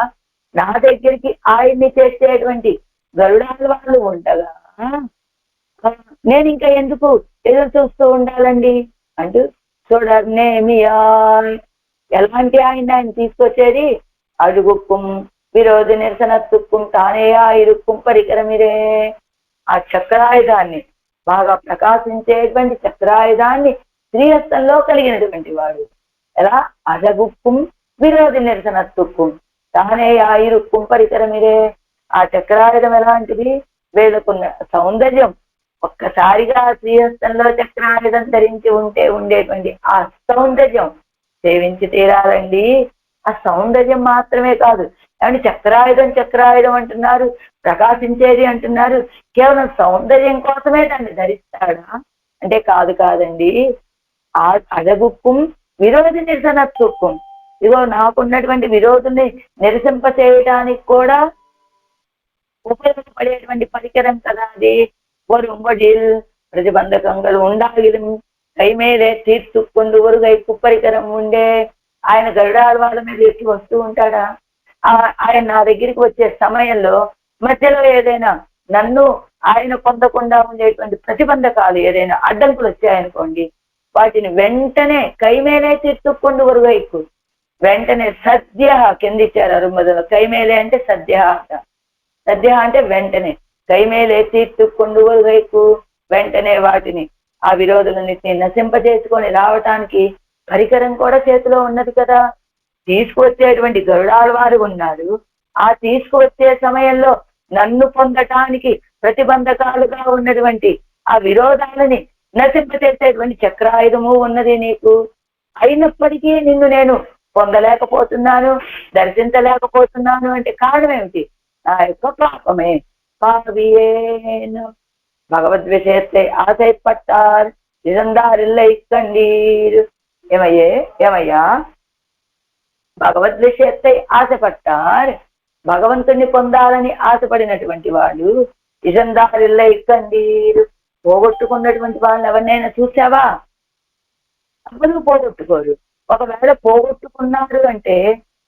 నా దగ్గరికి ఆయన్ని చేసేటువంటి గరుడాల వాళ్ళు ఉండగా నేను ఇంకా ఎందుకు ఎదురు చూస్తూ ఉండాలండి అంటూ చూడనేమియా. ఎలాంటి ఆయన తీసుకొచ్చేది? అడుగుక్కుం విరోధి నిరసనత్తుక్కుం తానేయా ఇరుక్కుం పరికరమిరే. ఆ చక్రాయుధాన్ని, బాగా ప్రకాశించేటువంటి చక్రాయుధాన్ని శ్రీహస్తంలో కలిగినటువంటి వాడు. ఎలా? అజగుక్కుం విరోధి నిరసనత్తుక్కుం తానేయా ఇరుక్కుం పరికరమిరే. ఆ చక్రాయుధం ఎలాంటిది? వీళ్ళకున్న సౌందర్యం, ఒక్కసారిగా శ్రీహస్తంలో చక్రాయుధం ధరించి ఉండేటువంటి ఆ సౌందర్యం సేవించి తీరాలండి. ఆ సౌందర్యం మాత్రమే కాదు, ఏమంటే చక్రాయుధం అంటున్నారు, ప్రకాశించేది అంటున్నారు, కేవలం సౌందర్యం కోసమే దాన్ని ధరిస్తాడా అంటే కాదండి. ఆ అజగుక్కుం విరోధి నిరసనత్తుక్కుం, ఇదిగో నాకున్నటువంటి విరోధుల్ని నిరసింప చేయడానికి కూడా ఉపయోగపడేటువంటి పరికరం కదా అది. ஒரும்படில் ప్రతిబంధకంగా ఉండాగిலும் కైమేలే తీర్చుకుందు ఒరుగై కుప్పరికరం ఉండే. ఆయన గరుడాల వాళ్ళ మీద ఎక్కి వస్తూ ఉంటాడా? ఆయన నా దగ్గరికి వచ్చే సమయంలో మధ్యలో ఏదైనా నన్ను ఆయన పొందకుండా ఉండేటువంటి ప్రతిబంధకాలు, ఏదైనా అడ్డంకులు వచ్చాయనుకోండి, వాటిని వెంటనే కైమేలే తీర్చుకుందు ఒరుగైకు, వెంటనే సద్య కింద ఇచ్చారు అరుమదలో. కైమేలే అంటే సద్య అంటే వెంటనే, కైమేలే తీర్చుకుండు ఒరుగైకు వెంటనే వాటిని, ఆ విరోధులన్నిటిని నశింపజేసుకొని రావటానికి పరికరం కూడా చేతిలో ఉన్నది కదా. తీసుకువచ్చేటువంటి గరుడాల వారు ఉన్నారు. ఆ తీసుకువచ్చే సమయంలో నన్ను పొందటానికి ప్రతిబంధకాలుగా ఉన్నటువంటి ఆ విరోధాలని నశింపజేసేటువంటి చక్రాయుధము ఉన్నది నీకు. అయినప్పటికీ నిన్ను నేను పొందలేకపోతున్నాను, దర్శించలేకపోతున్నాను అంటే కారణం ఏమిటి? నా యొక్క పాపమే. పాపవియేను భగవద్విషయத்தை ఆశைப்பட்டார் இறந்தாரில்லை கண்டீர். ఏమయ్యా భగవద్విషయத்தை ఆశపట్టారు, భగవంతుణ్ణి పొందాలని ఆశపడినటువంటి వాళ్ళు ఇజందారిల్లై కండీరు, పోగొట్టుకున్నటువంటి వాళ్ళని ఎవరినైనా చూసావా? ఎవరు పోగొట్టుకోరు. ఒకవేళ పోగొట్టుకున్నారు అంటే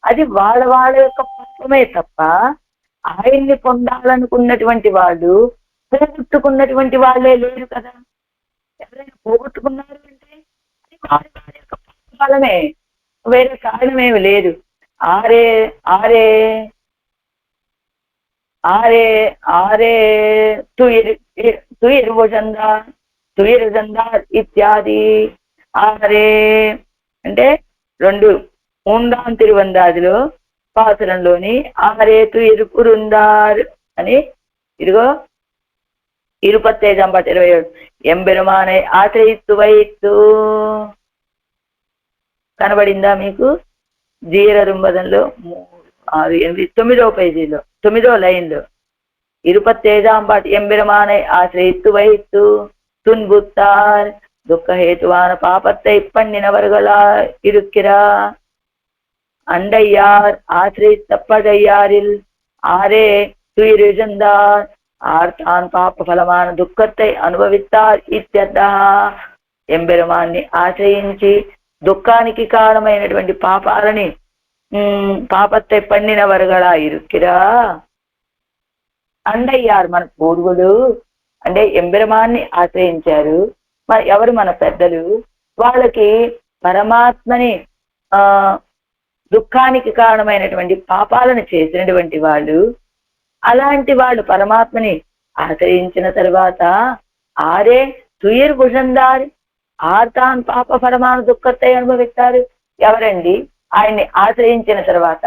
అది వాళ్ళ యొక్క పాపమే తప్ప ఆయన్ని పొందాలనుకున్నటువంటి వాళ్ళు పోగొట్టుకున్నటువంటి వాళ్ళే లేరు కదా. ఎవరైనా పోగొట్టుకున్నారు అంటే అది వాళ్ళ యొక్క ఫలమే, వేరే కారణమేమి లేదు. ఆరే ఆరే ఆరే ఆరే తుయిరుజందార్ ఇత్యాది. ఆరే అంటే 2 తిరువందాదిలో పాసురంలోని ఆరే తుయిరుపురుందార్ అని, ఇదిగో 25-27 ఎంబెరుమానై ఆశ్రయిత్తు వైత్తు కనబడిందా మీకు? జీరరుంబదంలో 9వ పేజీలో 9వ లైన్లో 25 ఎంబెరుమానై ఆశ్రయిత్తు వైత్తు துன்புத்தார் துக்கஹேதுவான பாபத்தை பண்ணினவர்களாய் இருக்கிறார். அண்டையார் ஆசிரித்தப்படையாரில் ஆரே துயிரிழந்தார், ఆర్తాన్ పాప ఫలమాన దుఃఖத்தை అనుభవిస్తారు ఇత్యర్థ. ఎంబెరుమాన్ని ఆశ్రయించి దుఃఖానికి కారణమైనటువంటి పాపத்தை పండినవరుగా ఇరుక్కిరా. అండయ్యారు మన పూర్వులు, అంటే ఎంబెరుమాన్ని ఆశ్రయించారు. ఎవరు? మన పెద్దలు. వాళ్ళకి పరమాత్మని దుఃఖానికి కారణమైనటువంటి పాపాలను చేసినటువంటి వాళ్ళు. అలాంటి వాళ్ళు పరమాత్మని ఆశ్రయించిన తర్వాత ఆరే తుయిర్ భుజందారి, ఆర్తాన్ పాప ఫలమాన దుఃఖத்தை అనుభవిస్తారు. ఎవరండి? ఆయన్ని ఆశ్రయించిన తర్వాత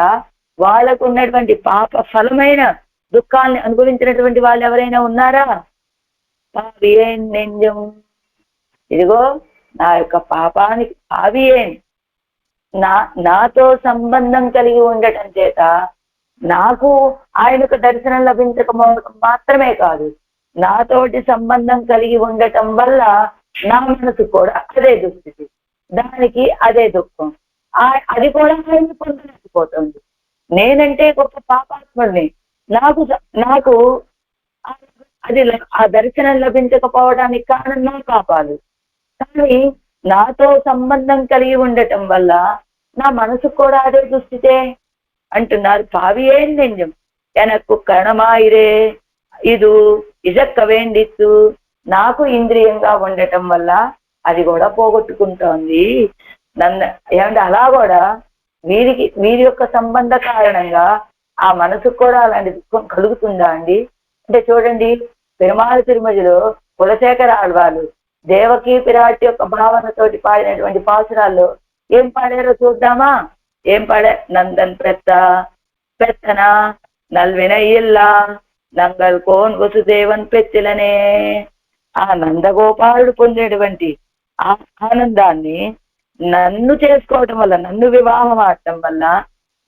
వాళ్ళకు ఉన్నటువంటి పాప ఫలమైన దుఃఖాన్ని అనుభవించినటువంటి వాళ్ళు ఎవరైనా ఉన్నారా? పావియేం, ఇదిగో నా యొక్క పాపానికి పావియేం, నాతో సంబంధం కలిగి ఉండటం చేత నాకు ఆయనకు దర్శనం లభించకపోవడం మాత్రమే కాదు, నాతోటి సంబంధం కలిగి ఉండటం వల్ల నా మనసు కూడా అదే దుస్థితి, దానికి అదే దుఃఖం, అది కూడా ఆయన పొందలేకపోతుంది. నేనంటే గొప్ప పాపాత్ముడిని, నాకు అది ఆ దర్శనం లభించకపోవడానికి కారణం నా పాపాలు. కానీ నాతో సంబంధం కలిగి ఉండటం వల్ల నా మనసు కూడా అదే దుస్థితే అంటున్నారు. పావియేం నెంజం ఎనక్కు కరణమాయిరే ఇది ఇజక్క వేండిత్తు, నాకు ఇంద్రియంగా ఉండటం వల్ల అది కూడా పోగొట్టుకుంటోంది నన్ను. ఏమంటే అలా కూడా వీరి యొక్క సంబంధ కారణంగా ఆ మనసుకు కూడా అలాంటి దుఃఖం కలుగుతుందా అండి? అంటే చూడండి, పెరుమాళ తిరుమతిలో కులశేఖర ఆళ్వాళ్ళు దేవకీ పిరాటి యొక్క భావనతోటి పాడినటువంటి పాసురాల్లో ఏం పాడారో చూద్దామా? ఏం పాడా? నందన్ పెత్తన నల్విన ఇల్లా నంగల్ కోన్ వసుదేవన్ పెచ్చిలనే. ఆ నందగోపాలుడు పొందేటువంటి ఆ ఆనందాన్ని నన్ను చేసుకోవటం వల్ల, నన్ను వివాహం ఆడటం వల్ల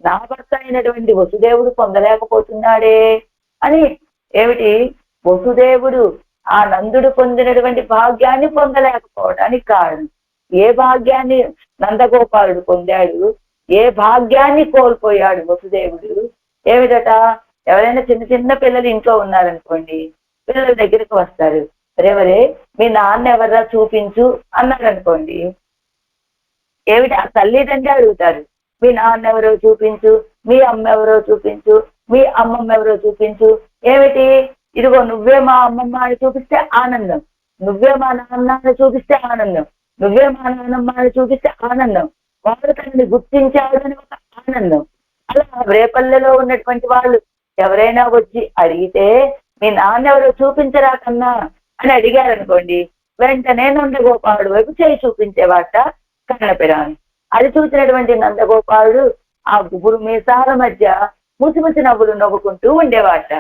నా భర్త అయినటువంటి వసుదేవుడు పొందలేకపోతున్నాడే అని. ఏమిటి? వసుదేవుడు ఆ నందుడు పొందినటువంటి భాగ్యాన్ని పొందలేకపోవడానికి కారణం. ఏ భాగ్యాన్ని నందగోపాలుడు పొందాడు, ఏ భాగ్యాన్ని కోల్పోయాడు వసుదేవుడు? ఏమిటట? ఎవరైనా చిన్న చిన్న పిల్లలు ఇంట్లో ఉన్నారనుకోండి, పిల్లల దగ్గరికి వస్తారు, రేవరే మీ నాన్న ఎవరా చూపించు అన్నారు అనుకోండి. ఏమిటి? ఆ తల్లిదండ్రి అడుగుతారు, మీ నాన్న ఎవరో చూపించు, మీ అమ్మ ఎవరో చూపించు, మీ అమ్మమ్మ ఎవరో చూపించు. ఏమిటి? ఇదిగో నువ్వే మా అమ్మమ్మ అని చూపిస్తే ఆనందం, నువ్వే మా నాన్న అని చూపిస్తే ఆనందం, నువ్వే మా నాన్నమ్మ అని చూపిస్తే ఆనందం, వాడు తనని గుర్తించాడు అని ఒక ఆనందం. అలా రేపల్లెలో ఉన్నటువంటి వాళ్ళు ఎవరైనా వచ్చి అడిగితే మీ నాన్న ఎవరో చూపించరా కన్నా అని అడిగారనుకోండి, వెంటనే నందగోపాలుడు వైపు చేయి చూపించేవాట కన్నపిరాని. అది చూసినటువంటి నందగోపాలుడు ఆ గుబురు మీసాల మధ్య ముసిముసి నవ్వులు నవ్వుకుంటూ ఉండేవాట.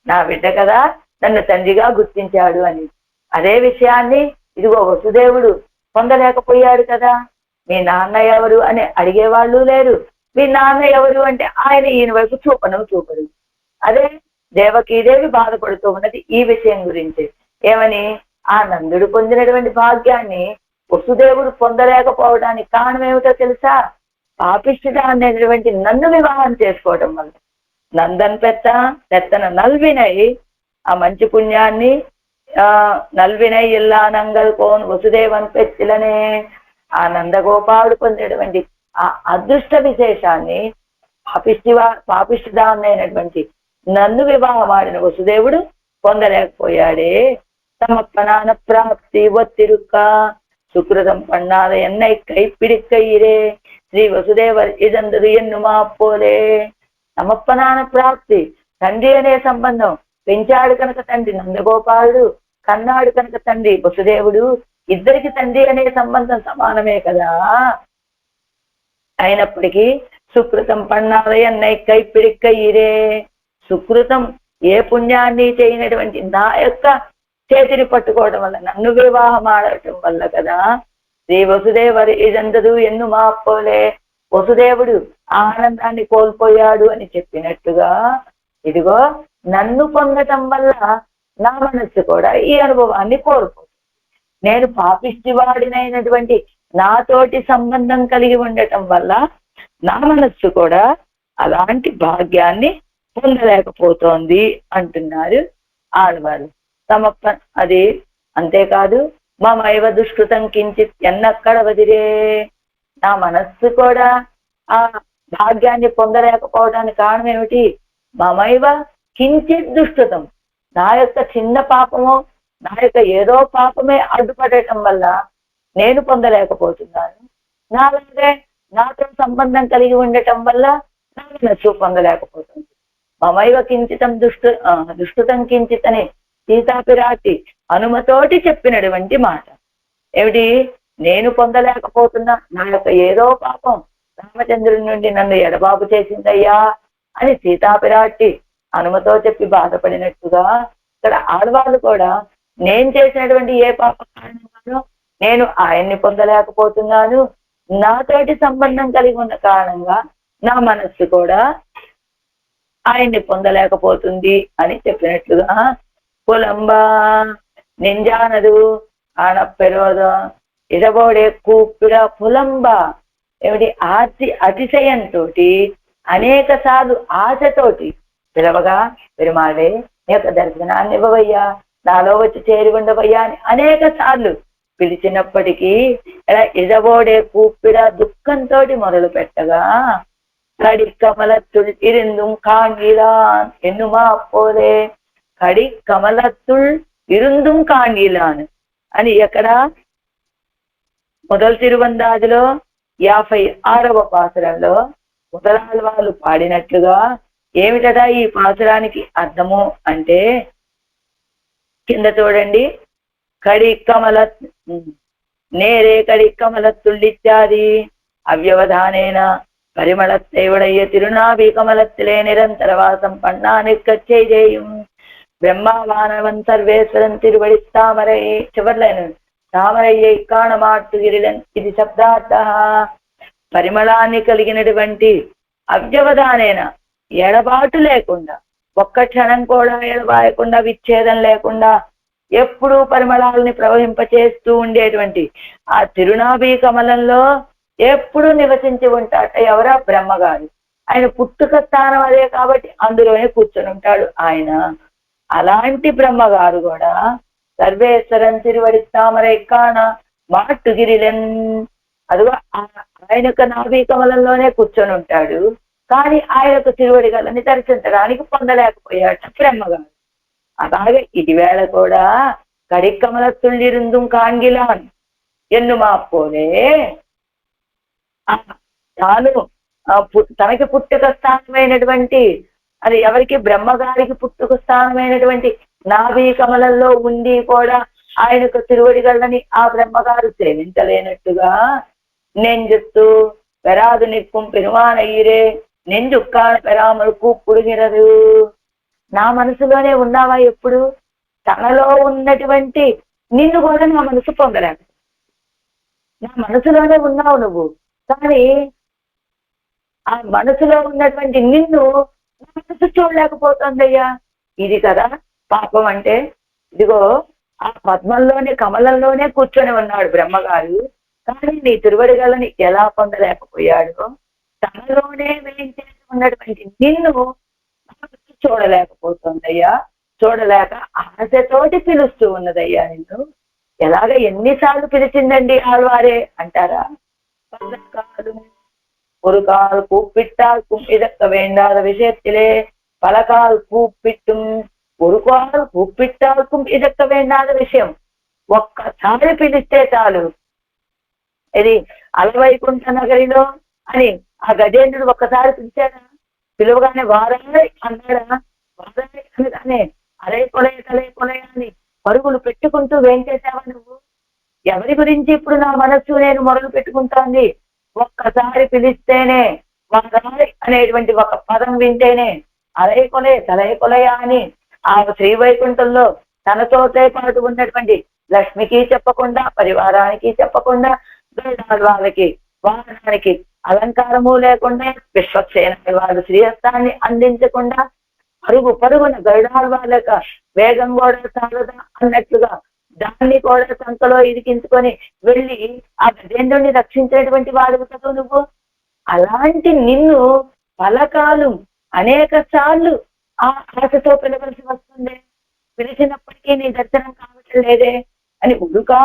నా బిడ్డ కదా నన్ను తండ్రిగా గుర్తించాడు అని. అదే విషయాన్ని ఇదిగో వసుదేవుడు పొందలేకపోయాడు కదా. మీ నాన్న ఎవరు అని అడిగేవాళ్ళు లేరు, మీ నాన్న ఎవరు అంటే ఆయన ఈయన వైపు చూపడు. అదే దేవకీదేవి బాధపడుతూ ఉన్నది ఈ విషయం గురించి. ఏమని? ఆ నందుడు పొందినటువంటి భాగ్యాన్ని వసుదేవుడు పొందలేకపోవడానికి కారణం ఏమిటో తెలుసా? పాపిష్ఠుడ అనేటువంటి నన్ను వివాహం చేసుకోవటం వల్ల. నందన్ పెత్తన నల్వినై, ఆ మంచి పుణ్యాన్ని నల్వినై ఇల్లా నంగల్ కోన్ వసుదేవన్ పెచ్చిలనే, ఆ నందగోపాలుడు పొందేటువంటి ఆ అదృష్ట విశేషాన్ని పాపిష్ఠుడైనటువంటి నన్ను వివాహమాడిన వసుదేవుడు పొందలేకపోయాడే. సమప్పనాన ప్రాప్తి ఒత్తిరుక్క సుకృతం పన్నాద ఎన్నై కైపిడిక్కయిరే శ్రీ వసుదేవర్ ఇదందరు ఎన్నుమా పోలే. సమప్పనాన ప్రాప్తి, తండ్రి అనే సంబంధం పెంచాడు కనుక తండ్రి నందగోపాలుడు, కన్నాడు కనుక తండ్రి వసుదేవుడు, ఇద్దరికి తండ్రి అనే సంబంధం సమానమే కదా. అయినప్పటికీ సుకృతం పన్నాదయ నైకై పిడిక్కయిరే, సుకృతం ఏ పుణ్యాన్ని చేయనటువంటి నా యొక్క చేతిని పట్టుకోవడం వల్ల, నన్ను వివాహం ఆడటం వల్ల కదా శ్రీ వసుదేవరి ఇదందరూ ఎన్ను మాపోలే, వసుదేవుడు ఆనందాన్ని కోల్పోయాడు అని చెప్పినట్టుగా ఇదిగో నన్ను పొందటం వల్ల నా మనస్సు కూడా ఈ అనుభవాన్ని కోల్పోతుంది. నేను పాపిష్టివాడినైనటువంటి నాతోటి సంబంధం కలిగి ఉండటం వల్ల నా మనస్సు కూడా అలాంటి భాగ్యాన్ని పొందలేకపోతోంది అంటున్నారు ఆళ్వారు. అది అంతేకాదు, మమైవ దుష్కృతం కించిత్ ఎన్నక్కడ వదిలే, నా మనస్సు కూడా ఆ భాగ్యాన్ని పొందలేకపోవడానికి కారణం ఏమిటి? మమైవ కించిత్ దుష్కృతం, నా యొక్క చిన్న పాపమో నా యొక్క ఏదో పాపమే అడ్డుపడటం వల్ల నేను పొందలేకపోతున్నాను. నాలాగే నాతో సంబంధం కలిగి ఉండటం వల్ల నా మనస్సు పొందలేకపోతుంది. మమైవ కించితం దుష్కృతం కించిత్ అని సీతాపిరాటి హనుమతోటి చెప్పినటువంటి మాట. ఏమిటి? నేను పొందలేకపోతున్నా, నా యొక్క ఏదో పాపం రామచంద్రుడి నుండి నన్ను ఎడబాబు చేసిందయ్యా అని సీతాపిరాటి హనుమతో చెప్పి బాధపడినట్టుగా ఇక్కడ ఆడవాళ్ళు కూడా నేను చేసినటువంటి ఏ పాప కారణంగానో నేను ఆయన్ని పొందలేకపోతున్నాను, నాతోటి సంబంధం కలిగి ఉన్న కారణంగా నా మనస్సు కూడా ఆయన్ని పొందలేకపోతుంది అని చెప్పినట్లుగా పులంబా నింజానదు ఆనప్పెరోద ఇడబోడే కూపిడ పులంబ ఏమిటి అతిశయంతో అనేక సార్లు ఆశతోటి పిలవగా పెరుమాళే నీ యొక్క దర్శనాన్ని ఇవ్వవయ్యా, నాలో వచ్చి చేరి ఉండవయ్యా అని అనేక సార్లు పిలిచినప్పటికీ ఇడబోడే కూపిడ దుఃఖంతో మొదలు పెట్టగా కడి కమలత్తుల్ ఇరుందుం కాంగిలాన్ ఎన్నుమా పోలే కడి కమలత్తుల్ ఇరుందుం కాంగిలాన్ అని ఎక్కడ మొదలు తిరువందాదిలో 56వ పాసురంలో మొదలాళ్వాళ్ళు పాడినట్లుగా ఏమిటదా ఈ పాసురానికి అర్థము అంటే కింద చూడండి, కడి కమల నేరే కడి కమలత్తుళ్ళిత్యాది అవ్యవధానేన పరిమళత్తైవడయ్య తిరునాభి కమలత్తిలే నిరంతరవాసం పన్నా నిక్కచ్చేయం బ్రహ్మావానవన్ సర్వేశ్వరం తిరువడి తామరై చివర్లేను తామరయ్యై కాణమాట్టుగిరిలన్ ఇది శబ్దార్థ. పరిమళాన్ని కలిగినటువంటి అవ్యవధానేన ఎడబాటు లేకుండా, ఒక్క క్షణం కూడా ఎడబాయకుండా, విచ్ఛేదం లేకుండా ఎప్పుడూ పరిమళాలని ప్రవహింపచేస్తూ ఉండేటువంటి ఆ తిరునాభి కమలంలో ఎప్పుడు నివసించి ఉంటాట ఎవరా? బ్రహ్మగారు. ఆయన పుట్టుక స్థానం అదే కాబట్టి అందులోనే కూర్చొని ఉంటాడు ఆయన. అలాంటి బ్రహ్మగారు కూడా సర్వేశ్వరం తిరువడి తామరై కాణ మాట్టుగిరిలెన్ అదిగో ఆయన యొక్క నాభి కమలంలోనే కూర్చొని ఉంటాడు, కానీ ఆయనకు తిరువడిగలని దర్శించడానికి పొందలేకపోయాట బ్రహ్మగారు. అలాగే ఇది వేళ కూడా కడికమలత్తుళ్ళిరుందుం కాంగిలాన్ ఎన్నుమా పోలే తాను తనకి పుట్టుక స్థానమైనటువంటి అది ఎవరికి? బ్రహ్మగారికి పుట్టుక స్థానమైనటువంటి నాభి కమలంలో ఉండి కూడా ఆయనకు తిరువడిగలని ఆ బ్రహ్మగారు సేవించలేనట్టుగా నెంజుత్తు పెరాదు నిప్పుం పెరుమానయ్యరే నెంజుక్కాడ పెరామలు కూపుడుగిరదు. నా మనసులోనే ఉన్నావా ఎప్పుడు? తనలో ఉన్నటువంటి నిన్ను కూడా నా మనసు పొందలేక, నా మనసులోనే ఉన్నావు నువ్వు, కానీ ఆ మనసులో ఉన్నటువంటి నిన్ను నా మనసు చూడలేకపోతుందయ్యా. ఇది కదా పాపం అంటే. ఇదిగో ఆ పద్మంలోనే కమలంలోనే కూర్చొని ఉన్నాడు బ్రహ్మగారు, కానీ నీ తిరువడిగలని ఎలా పొందలేకపోయాడు? తనలోనే వేయించేసి ఉన్నటువంటి నిన్ను చూడలేకపోతుందయ్యా, చూడలేక ఆశతోటి పిలుస్తూ ఉన్నదయ్యా నిన్ను. ఎలాగ ఎన్నిసార్లు పిలిచిందండి ఆళ్వారే అంటారా? ஒரு கால் கூப்பிட்டால் இதற்க வேண்டாத விஷயத்திலே பல கால் கூப்பிட்டும் ஒரு కాల్ కూப்பிట్టాల్కుం ఇదక్క వేండాద విషయం. ఒక్కసారి పిలిస్తే చాలు. ఇది అలవైకుంఠ నగరిలో అని ఆ గజేంద్రుడు ఒక్కసారి పిలిచాడా? పిలువగానే వారాయ్ అన్నాడా? వారాయ్ అనగానే అరే కొలయ తలే కొలయ అని పరుగులు పెట్టుకుంటూ వేంచేసావా నువ్వు? ఎవరి గురించి ఇప్పుడు నా మనస్సు నేను మొదలు పెట్టుకుంటోంది? ఒక్కసారి పిలిస్తేనే, వారాయ్ అనేటువంటి ఒక పదం వింటేనే అరే కొలే తలే కొలయ అని ఆ శ్రీవైకుంఠంలో తనతోటే పాటు ఉన్నటువంటి లక్ష్మికి చెప్పకుండా, పరివారానికి చెప్పకుండా, వాళ్ళకి వాహనానికి అలంకారము లేకుండా, విశ్వక్సేన వాళ్ళు శ్రీహస్తాన్ని అందించకుండా పరుగు పరుగున గరుడాల వాళ్ళ వేగం కూడా చాలదా అన్నట్లుగా దాన్ని కూడా సంతలో ఇరికించుకొని వెళ్ళి ఆ గజేంద్రుడిని రక్షించేటువంటి వాడు కదా నువ్వు. అలాంటి నిన్ను పలకాలు అనేక సార్లు ఆ ఆశతో పిలవలసి వస్తుంది. పిలిచినప్పటికీ నీ దర్శనం కావటం లేదే అని ఉడుకా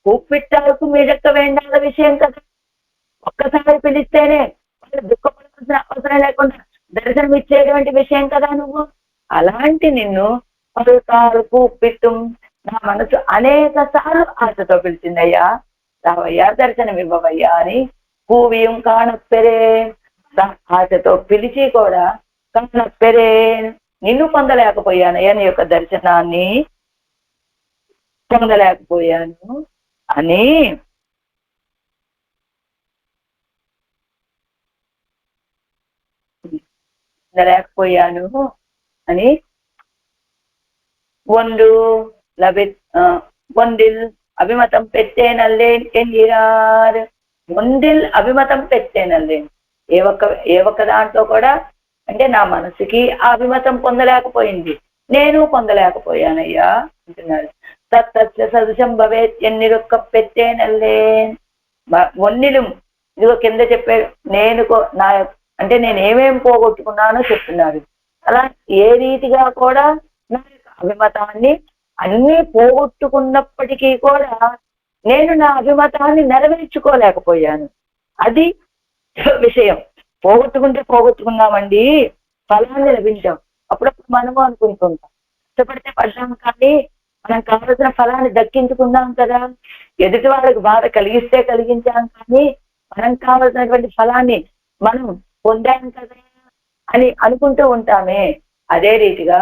కూప్పిట్టాలకు మీదక్క వేండాల విషయం కదా. ఒక్కసారి పిలిస్తేనే వాళ్ళు దుఃఖపడాల్సిన అవసరం లేకుండా దర్శనం ఇచ్చేటువంటి విషయం కదా నువ్వు. అలాంటి నిన్ను పలుకాలు కూప్పిట్టు నా మనసు అనేక సార్లు ఆశతో పిలిచిందయ్యా, రావయ్యా దర్శనం ఇవ్వవయ్యా అని కూవియం కానప్పెరే. ఆశతో పిలిచి కూడా కానప్పెరే నిన్ను పొందలేకపోయానయ్యా, నీ యొక్క దర్శనాన్ని పొందలేకపోయాను అని పొందలేకపోయాను అని ஒன்றில் அபிமதம் பெற்றேன் அல்லேன் என்கிறார். ఒండిల్ అభిమతం పెట్టేనండి. ఏ ఒక్క దాంట్లో కూడా అంటే నా మనసుకి ఆ అభిమతం పొందలేకపోయింది, నేను పొందలేకపోయానయ్యా అంటున్నాడు. తత్స సదృశం భవేత్ ఎన్నిరొక్క పెట్టేనల్లే. ఒన్నిలు ఇదిగో కింద చెప్పాడు, నేను నా అంటే నేను ఏమేం పోగొట్టుకున్నానో చెప్తున్నాడు. అలా ఏ రీతిగా కూడా నా యొక్క అభిమతాన్ని అన్ని పోగొట్టుకున్నప్పటికీ కూడా నేను నా అభిమతాన్ని నెరవేర్చుకోలేకపోయాను. అది విషయం. పోగొట్టుకున్నామండి, ఫలాన్ని లభించాం. అప్పుడప్పుడు మనము అనుకుంటుంటాం, ఇష్టపడితే పడ్డాం కానీ మనం కావలసిన ఫలాన్ని దక్కించుకున్నాం కదా, ఎదుటి వాళ్ళకి బాధ కలిగిస్తే కలిగించాం కానీ మనం కావలసినటువంటి ఫలాన్ని మనం పొందాం కదా అని అనుకుంటూ ఉంటామే. అదే రీతిగా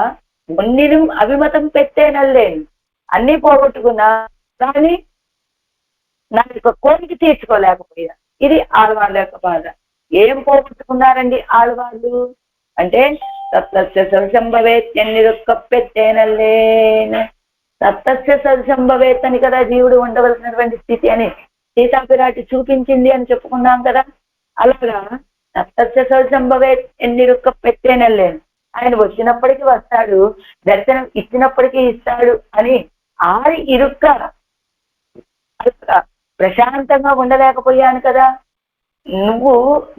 ఒన్నిലും అభిమతం పెట్టేనల్లేను, అన్ని పోగొట్టుకున్నా కానీ నా యొక్క కోరిక తీర్చుకోలేకపోయా. ఇది ఆడవాళ్ళ యొక్క బాధ. ఏం పోగొట్టుకున్నారండి ఆడవాళ్ళు అంటే తత్తస్య సదృశంభవేత్ ఎన్నిరొక్క పెట్టేనల్లేను. తత్తస్య సదృశంభవేత్ అని కదా జీవుడు ఉండవలసినటువంటి స్థితి అని సీతాపిరాటి చూపించింది అని చెప్పుకున్నాం కదా. అలాగా తత్తస్య సదృశంభవేత్ ఎన్నిరొక్క పెట్టేనల్లేను. ఆయన వచ్చినప్పటికీ వస్తాడు, దర్శనం ఇచ్చినప్పటికీ ఇస్తాడు అని ఆరి ఇరుక్క ప్రశాంతంగా ఉండలేకపోయాను కదా. నువ్వు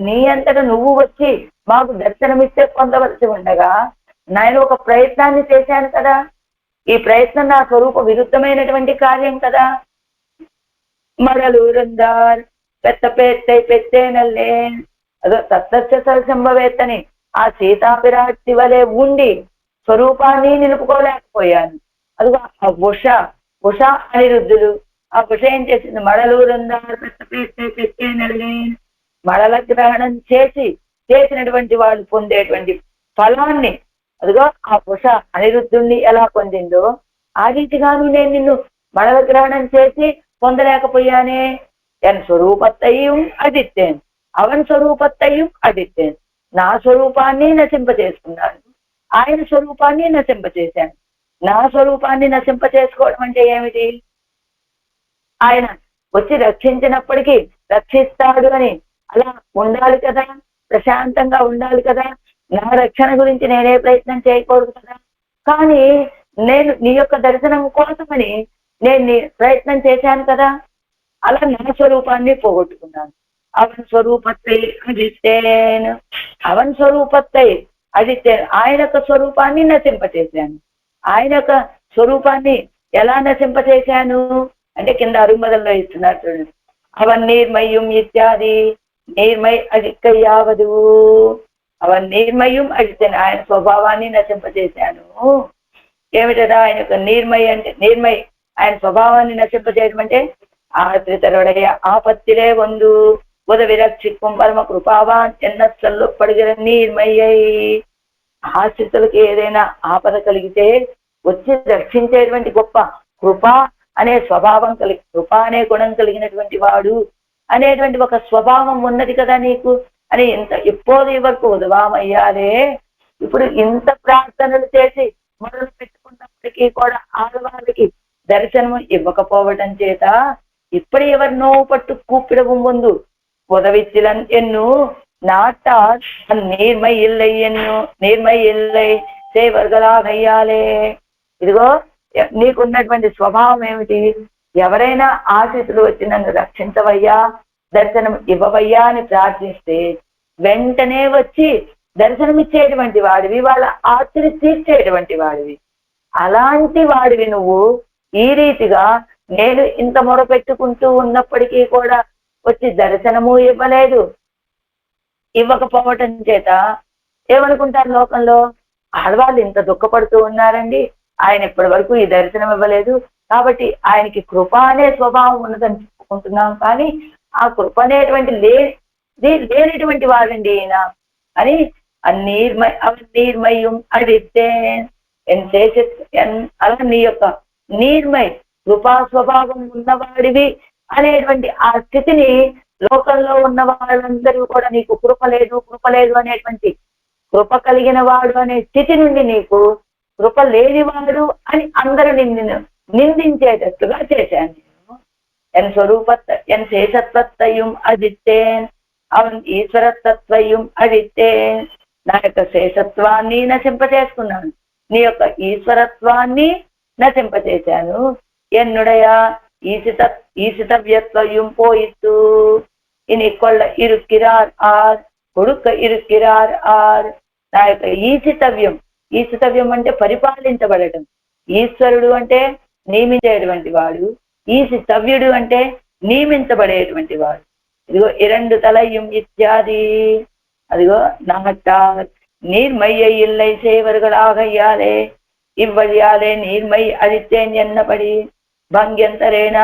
నీ అంతటా నువ్వు వచ్చి మాకు దర్శనమిస్తే పొందవలసి ఉండగా నేను ఒక ప్రయత్నాన్ని చేశాను కదా. ఈ ప్రయత్నం నా స్వరూప విరుద్ధమైనటువంటి కార్యం కదా. మడలూరందార్ పెట్టేనల్లే అదో తత్తస్య సదృశంభవేత్తని ఆ సీతాపిరాటి వలె ఉండి స్వరూపాన్ని నిలుపుకోలేకపోయాను. అదిగో ఆ ఉష అనిరుద్ధులు, ఆ ఉష ఏం చేసింది, మడలూరందార్ పెట్టేనల్లే మడల గ్రహణం చేసినటువంటి వాళ్ళు పొందేటువంటి ఫలాన్ని అదిగో ఆ ఉష అనిరుద్ధుణ్ణి ఎలా పొందిందో ఆ రీతిగాను నేను నిన్ను మడల గ్రహణం చేసి పొందలేకపోయానే. ఎన్ స్వరూపత్తయ్యం అదిత్తేన్, అవన్ స్వరూపత్తయ్యం అదిత్తేన్. నా స్వరూపాన్ని నశింపచేసుకున్నాను, ఆయన స్వరూపాన్ని నశింపచేశాను. నా స్వరూపాన్ని నశింపచేసుకోవడం అంటే ఏమిటి? ఆయన వచ్చి రక్షించినప్పటికీ రక్షిస్తాడు అని అలా ఉండాలి కదా, ప్రశాంతంగా ఉండాలి కదా. నా రక్షణ గురించి నేనే ప్రయత్నం చేయకూడదు కదా. కానీ నేను నీ యొక్క దర్శనం కోసమని నేను ప్రయత్నం చేశాను కదా. అలా నా స్వరూపాన్ని పోగొట్టుకున్నాను. అవన్ స్వరూపత్తై అదిత్తేను, అవన్ స్వరూపత్తై అదిత్తేను. ఆయన యొక్క స్వరూపాన్ని నశింపచేశాను. ఆయన యొక్క స్వరూపాన్ని ఎలా నశింపచేశాను అంటే కింద అరుమదల్లో ఇస్తున్నారు చూడండి. అవన్ నిర్మయం ఇత్యాది నిర్మయ్ అదిక్కయ్యావదు. అవన్ నిర్మయం అడితేను, ఆయన స్వభావాన్ని నశింపచేశాను. ఏమిటదా ఆయన యొక్క నిర్మయ్ అంటే? నిర్మయ్ ఆయన స్వభావాన్ని నశింపచేయడం అంటే ఆశ్రితరుடைய ఆపత్తిలే వందు ఉదవి రక్షిక్కుం పరమ కృపావాన్ ఎన్నస్సల్లో పడిగిన నిర్మయ్యై. ఆశ్రితులకి ఏదైనా ఆపద కలిగితే వచ్చి రక్షించేటువంటి గొప్ప కృప అనే స్వభావం కృప అనే గుణం కలిగినటువంటి వాడు అనేటువంటి ఒక స్వభావం ఉన్నది కదా నీకు అని ఇంత ఇప్పోది వరకు ఉదవామయ్యాలే. ఇప్పుడు ఇంత ప్రార్థనలు చేసి మొదలు పెట్టుకున్నప్పటికీ కూడా ఆడవాళ్ళకి దర్శనము ఇవ్వకపోవటం చేత ఇప్పుడు ఎవరినో పట్టు కూపిడவும் ముందు உதவிச்சிலன் என்னும் நாட்டார் நீர்மை இல்லை என்னும் நீర్మై இல்லை సేవర్గలాగా అయ్యాలే. ఇదిగో నీకున్నటువంటి స్వభావం ఏమిటి? ఎవరైనా ఆశ్రితులు వచ్చి నన్ను రక్షించవయ్యా, దర్శనం ఇవ్వవయ్యా అని ప్రార్థిస్తే వెంటనే వచ్చి దర్శనమిచ్చేటువంటి వాడివి, వాళ్ళ ఆర్తిని తీర్చేటువంటి వాడివి. అలాంటి వాడివి నువ్వు ఈ రీతిగా నేను ఇంత మొరపెట్టుకుంటూ ఉన్నప్పటికీ కూడా వచ్చి దర్శనము ఇవ్వలేదు. ఇవ్వకపోవటం చేత ఏమనుకుంటారు లోకంలో, ఆడవాళ్ళు ఇంత దుఃఖపడుతూ ఉన్నారండి, ఆయన ఇప్పటి వరకు ఈ దర్శనం ఇవ్వలేదు కాబట్టి ఆయనకి కృప అనే స్వభావం ఉన్నదని చెప్పుకుంటున్నాం, కానీ ఆ కృప అనేటువంటి లేనటువంటి వాడండి ఈయన అని నీర్మయం అడిగితే అలా నీ యొక్క నీర్మై కృపా స్వభావం ఉన్నవాడివి అనేటువంటి ఆ స్థితిని లోకంలో ఉన్న వాళ్ళందరూ కూడా నీకు కృప లేదు అనేటువంటి కృప కలిగిన వాడు అనే స్థితి నుండి నీకు కృప లేనివాడు అని అందరూ నిందించేటట్టుగా చేశాను నేను. ఎన్ స్వరూపత్వ ఎన్ శేషత్వత్వయం అదిత్తేన్ అవన్ ఈశ్వరతత్వయం అదిత్తేన్. నా యొక్క శేషత్వాన్ని నశింపచేసుకున్నాను, నీ యొక్క ఈశ్వరత్వాన్ని నశింపచేశాను. ఎన్నుడయా ఈశితవ్యత్వయం పోయిత్తు. ఇని కొళ్ళ ఇరుక్కిరార్ ఆర్ కొడుక్క ఇరుక్కిరార్ ఆర్. నా యొక్క ఈశితవ్యం అంటే పరిపాలించబడటం. ఈశ్వరుడు అంటే నియమించేటువంటి వాడు, ఈశితవ్యుడు అంటే నియమించబడేటువంటి వాడు. ఇదిగో ఇరండు తలయం ఇత్యాది. అదిగో నాటార్ நீர்மைய இல்லை செய்வர்களாக ஐயாலே இவ்வழியாலே நீர்மை அழித்தேன் என்னபடி భంగ్యంతరేణ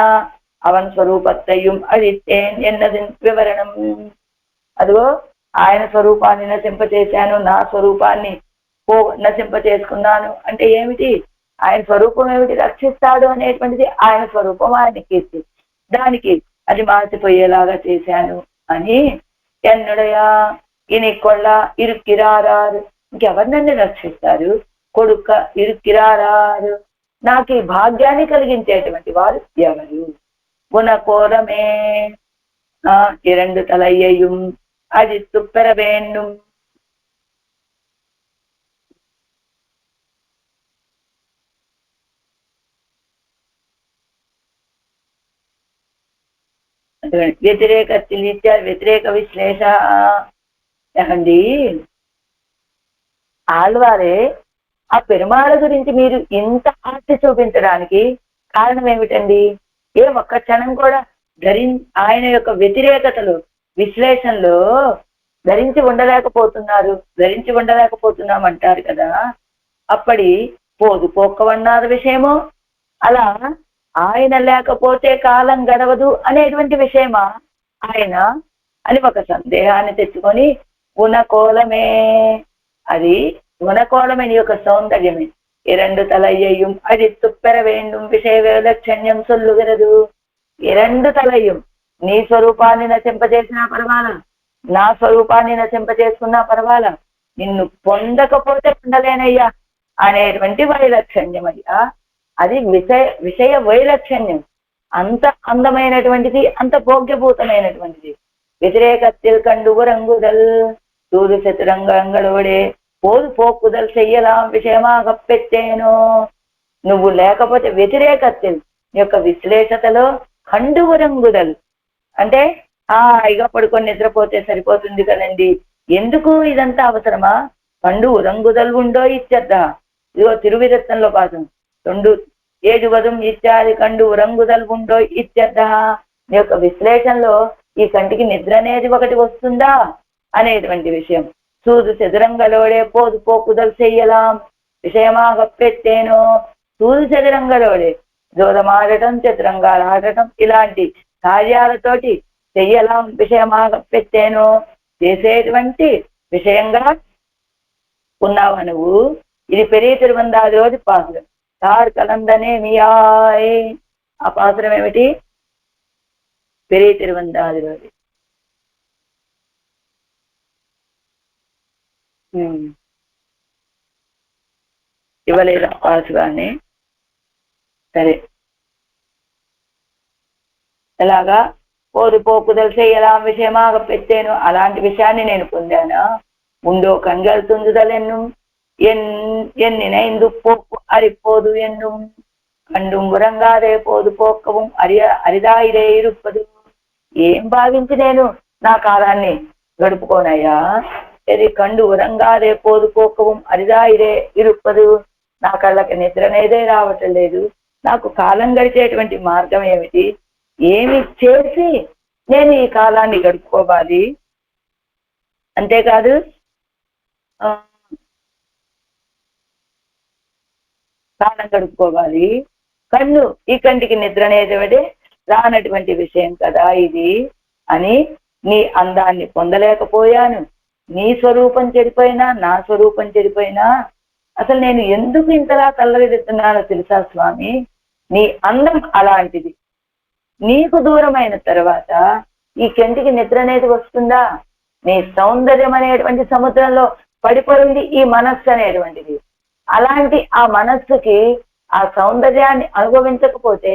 అవన్ స్వరూపత్వయం అழித்தேன் ఎన్నది వివరణం. అదిగో ఆయన స్వరూపాన్ని నశింపచేశాను, నా స్వరూపాన్ని నశింపచేసుకున్నాను అంటే ఏమిటి? ఆయన స్వరూపం ఏమిటి? రక్షిస్తాడు అనేటువంటిది ఆయన స్వరూపం, ఆయన కీర్తి. దానికి అది మార్చిపోయేలాగా చేశాను అని. ఎన్నుడయా ఇని కొళ్ళ ఇరుక్కిరారారు. ఇంకెవరినన్ను రక్షిస్తారు? కొడుక ఇరుక్కిరారారు. నాకు ఈ భాగ్యాన్ని కలిగించేటువంటి వారు ఎవరు? గుణకోరమే ఇరండు తలయ్యయం అది తుప్పెర వేణుం. వ్యతిరేకத்தில் వ్యతిరేక విశ్లేష ఏమండి? ఆళ్వారే ఆ పెరుమాళ గురించి మీరు ఇంత ఆస్తి చూపించడానికి కారణం ఏమిటండి? ఏ ఒక్క క్షణం కూడా ఆయన యొక్క వ్యతిరేకతలు విశ్లేషణలో ధరించి ఉండలేకపోతున్నాం అంటారు కదా. అప్పటి పోదు పోక్కవన్నారు విషయమో, అలా ఆయన లేకపోతే కాలం గడవదు అనేటువంటి విషయమా ఆయన అని ఒక సందేహాన్ని తెచ్చుకొని గుణకోలమే, అది గుణకోలమే నీ యొక్క సౌందర్యమే. ఇరండు తలయ్యం అది తుప్పెర వేండుం విషయ వైలక్షణ్యం సొల్లుగరదు. ఇరండు తలయ్యం, నీ స్వరూపాన్ని నశింపజేసినా పర్వాలా, నా స్వరూపాన్ని నశింపజేసుకున్నా పర్వాలా, నిన్ను పొందకపోతే పొందలేనయ్యా అనేటువంటి వైలక్షణ్యం అయ్యా. అది విషయ వైలక్షణ్యం. అంత అందమైనటువంటిది, అంత భోగ్యభూతమైనటువంటిది. వ్యతిరేకத்தில் కండు உறங்குதல் தூது சதுரங்களோడే పోదు పోక్కుదల్ చెయ్యలాం విషయమాగ పెట్టేనో. నువ్వు లేకపోతే వ్యతిరేకத்தில் యొక్క విశ్లేషతలో కండు ఉరంగుదల్ అంటే హాయిగా పడుకొని నిద్రపోతే సరిపోతుంది కదండి, ఎందుకు ఇదంతా అవసరమా? కండు ఉరంగుదల్ ఉండో ఇచ్చేద్దా. ఇదిగో తిరువిరత్నంలో పాఠం 2:7 ఇత్యాది కండు ఉరంగుదల్ ఉండో ఇచ్చేద్దా. నీ యొక్క విశ్లేషణలో ఈ కంటికి నిద్ర అనేది ఒకటి వస్తుందా అనేటువంటి విషయం. సూదు చదురంగలోడే పోదు పోకుదలు చెయ్యలాం విషయమాగ పెట్టేనో. సూదు చదురంగలోడే జోదమాడటం, చతురంగాలు ఆడటం, ఇలాంటి కార్యాలతోటి చెయ్యలాం విషయమాగ పెట్టేనో. చేసేటువంటి విషయంగా ఉన్నావా నువ్వు? ఇది పెరిగి తిరువందాది రోజు పాసురం. తార్ కలందనే మియాయ్. ఆ పాసురం ఏమిటి? పెరిగి తిరువందాది రోజు. ఇవ్వలేదా పాసుగానే? సరే, ఎలాగా పోదు పోకుదలు చెయ్యలా విషయమాగ పెట్టాను, అలాంటి విషయాన్ని నేను పొందానా? ఉండో కண்கள் துந்துதல் என் நினைந்து போக்கு அரிப்போது என்னும் கண்டும் உறங்காదే పోదు పోక్కవం అరిదాయిరే ఇరుప్పదు. ఏం భావించి నేను నా కాలాన్ని గడుపుకోనయ్యా? ఇది కండు ఉరంగాదే పోదు పోక్కవం అరిదాయిరే ఇరుప్పదు. నా కళ్ళకి నిద్ర అనేదే రావటం లేదు. నాకు కాలం గడిచేటువంటి మార్గం ఏమిటి? ఏమి చేసి నేను ఈ కాలాన్ని గడుపుకోవాలి? అంతేకాదు కాలం గడుపుకోవాలి. కన్ను, ఈ కంటికి నిద్ర అనేది రానటువంటి విషయం కదా ఇది అని నీ అందాన్ని పొందలేకపోయాను. నీ స్వరూపం చెడిపోయినా, నా స్వరూపం చెడిపోయినా అసలు నేను ఎందుకు ఇంతలా తల్లడిస్తున్నానో తెలుసా స్వామి? నీ అందం అలాంటిది. నీకు దూరమైన తర్వాత ఈ కంటికి నిద్ర అనేది వస్తుందా? నీ సౌందర్యం అనేటువంటి సముద్రంలో పడిపోయింది ఈ మనస్సు అనేటువంటిది. అలాంటి ఆ మనస్సుకి ఆ సౌందర్యాన్ని అనుభవించకపోతే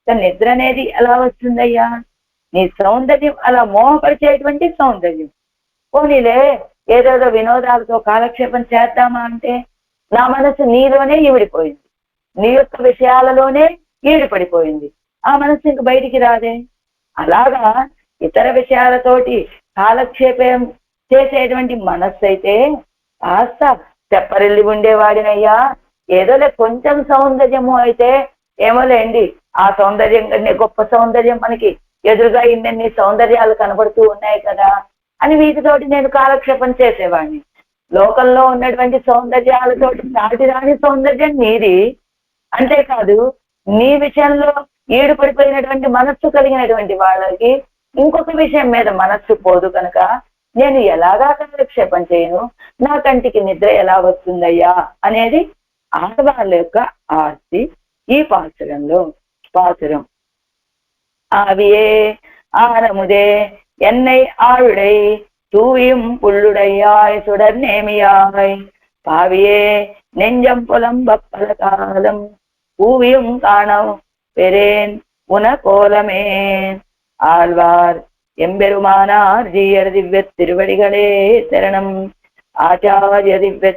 నిద్ర అనేది ఎలా వస్తుందయ్యా? నీ సౌందర్యం అలా మోహపరిచేటువంటి సౌందర్యం. పోనీలే ఏదేదో వినోదాలతో కాలక్షేపం చేద్దామా అంటే నా మనసు నీలోనే ఈవిడిపోయింది, నీ యొక్క విషయాలలోనే ఈడిపడిపోయింది. ఆ మనసు ఇంక బయటికి రాదే. అలాగా ఇతర విషయాలతోటి కాలక్షేపం చేసేటువంటి మనస్సు అయితే కాస్త తెప్పరిల్లి ఉండేవాడినయ్యా, ఏదోలే కొంచెం సౌందర్యము అయితే ఏమోలేండి, ఆ సౌందర్యం కంటే గొప్ప సౌందర్యం మనకి ఎదురుగా ఇన్ని సౌందర్యాలు కనబడుతూ ఉన్నాయి కదా అని వీటితోటి నేను కాలక్షేపం చేసేవాడిని. లోకంలో ఉన్నటువంటి సౌందర్యాలతోటి సాటి రాని సౌందర్యం నీది. అంతేకాదు నీ విషయంలో ఈడు పడిపోయినటువంటి మనస్సు కలిగినటువంటి వాళ్ళకి ఇంకొక విషయం మీద మనస్సు పోదు కనుక నేను ఎలాగా కాలక్షేపం చేయను, నా కంటికి నిద్ర ఎలా వస్తుందయ్యా అనేది ఆడవాళ్ళ యొక్క ఆర్తి ఈ పాసురం. ஆவியே ஆனமுதே என்னை ஆளுடை தூயும் புள்ளுடையாய் சுடர் நேமியாய் பாவியே நெஞ்சம் புலம்ப பல காலம் பூவியும் காணம் பெறேன் உன கோலமே. ஆழ்வார் எம்பெருமானார் ஜீயர் திவ்ய திருவடிகளே சரணம். ஆச்சாரிய திவ்ய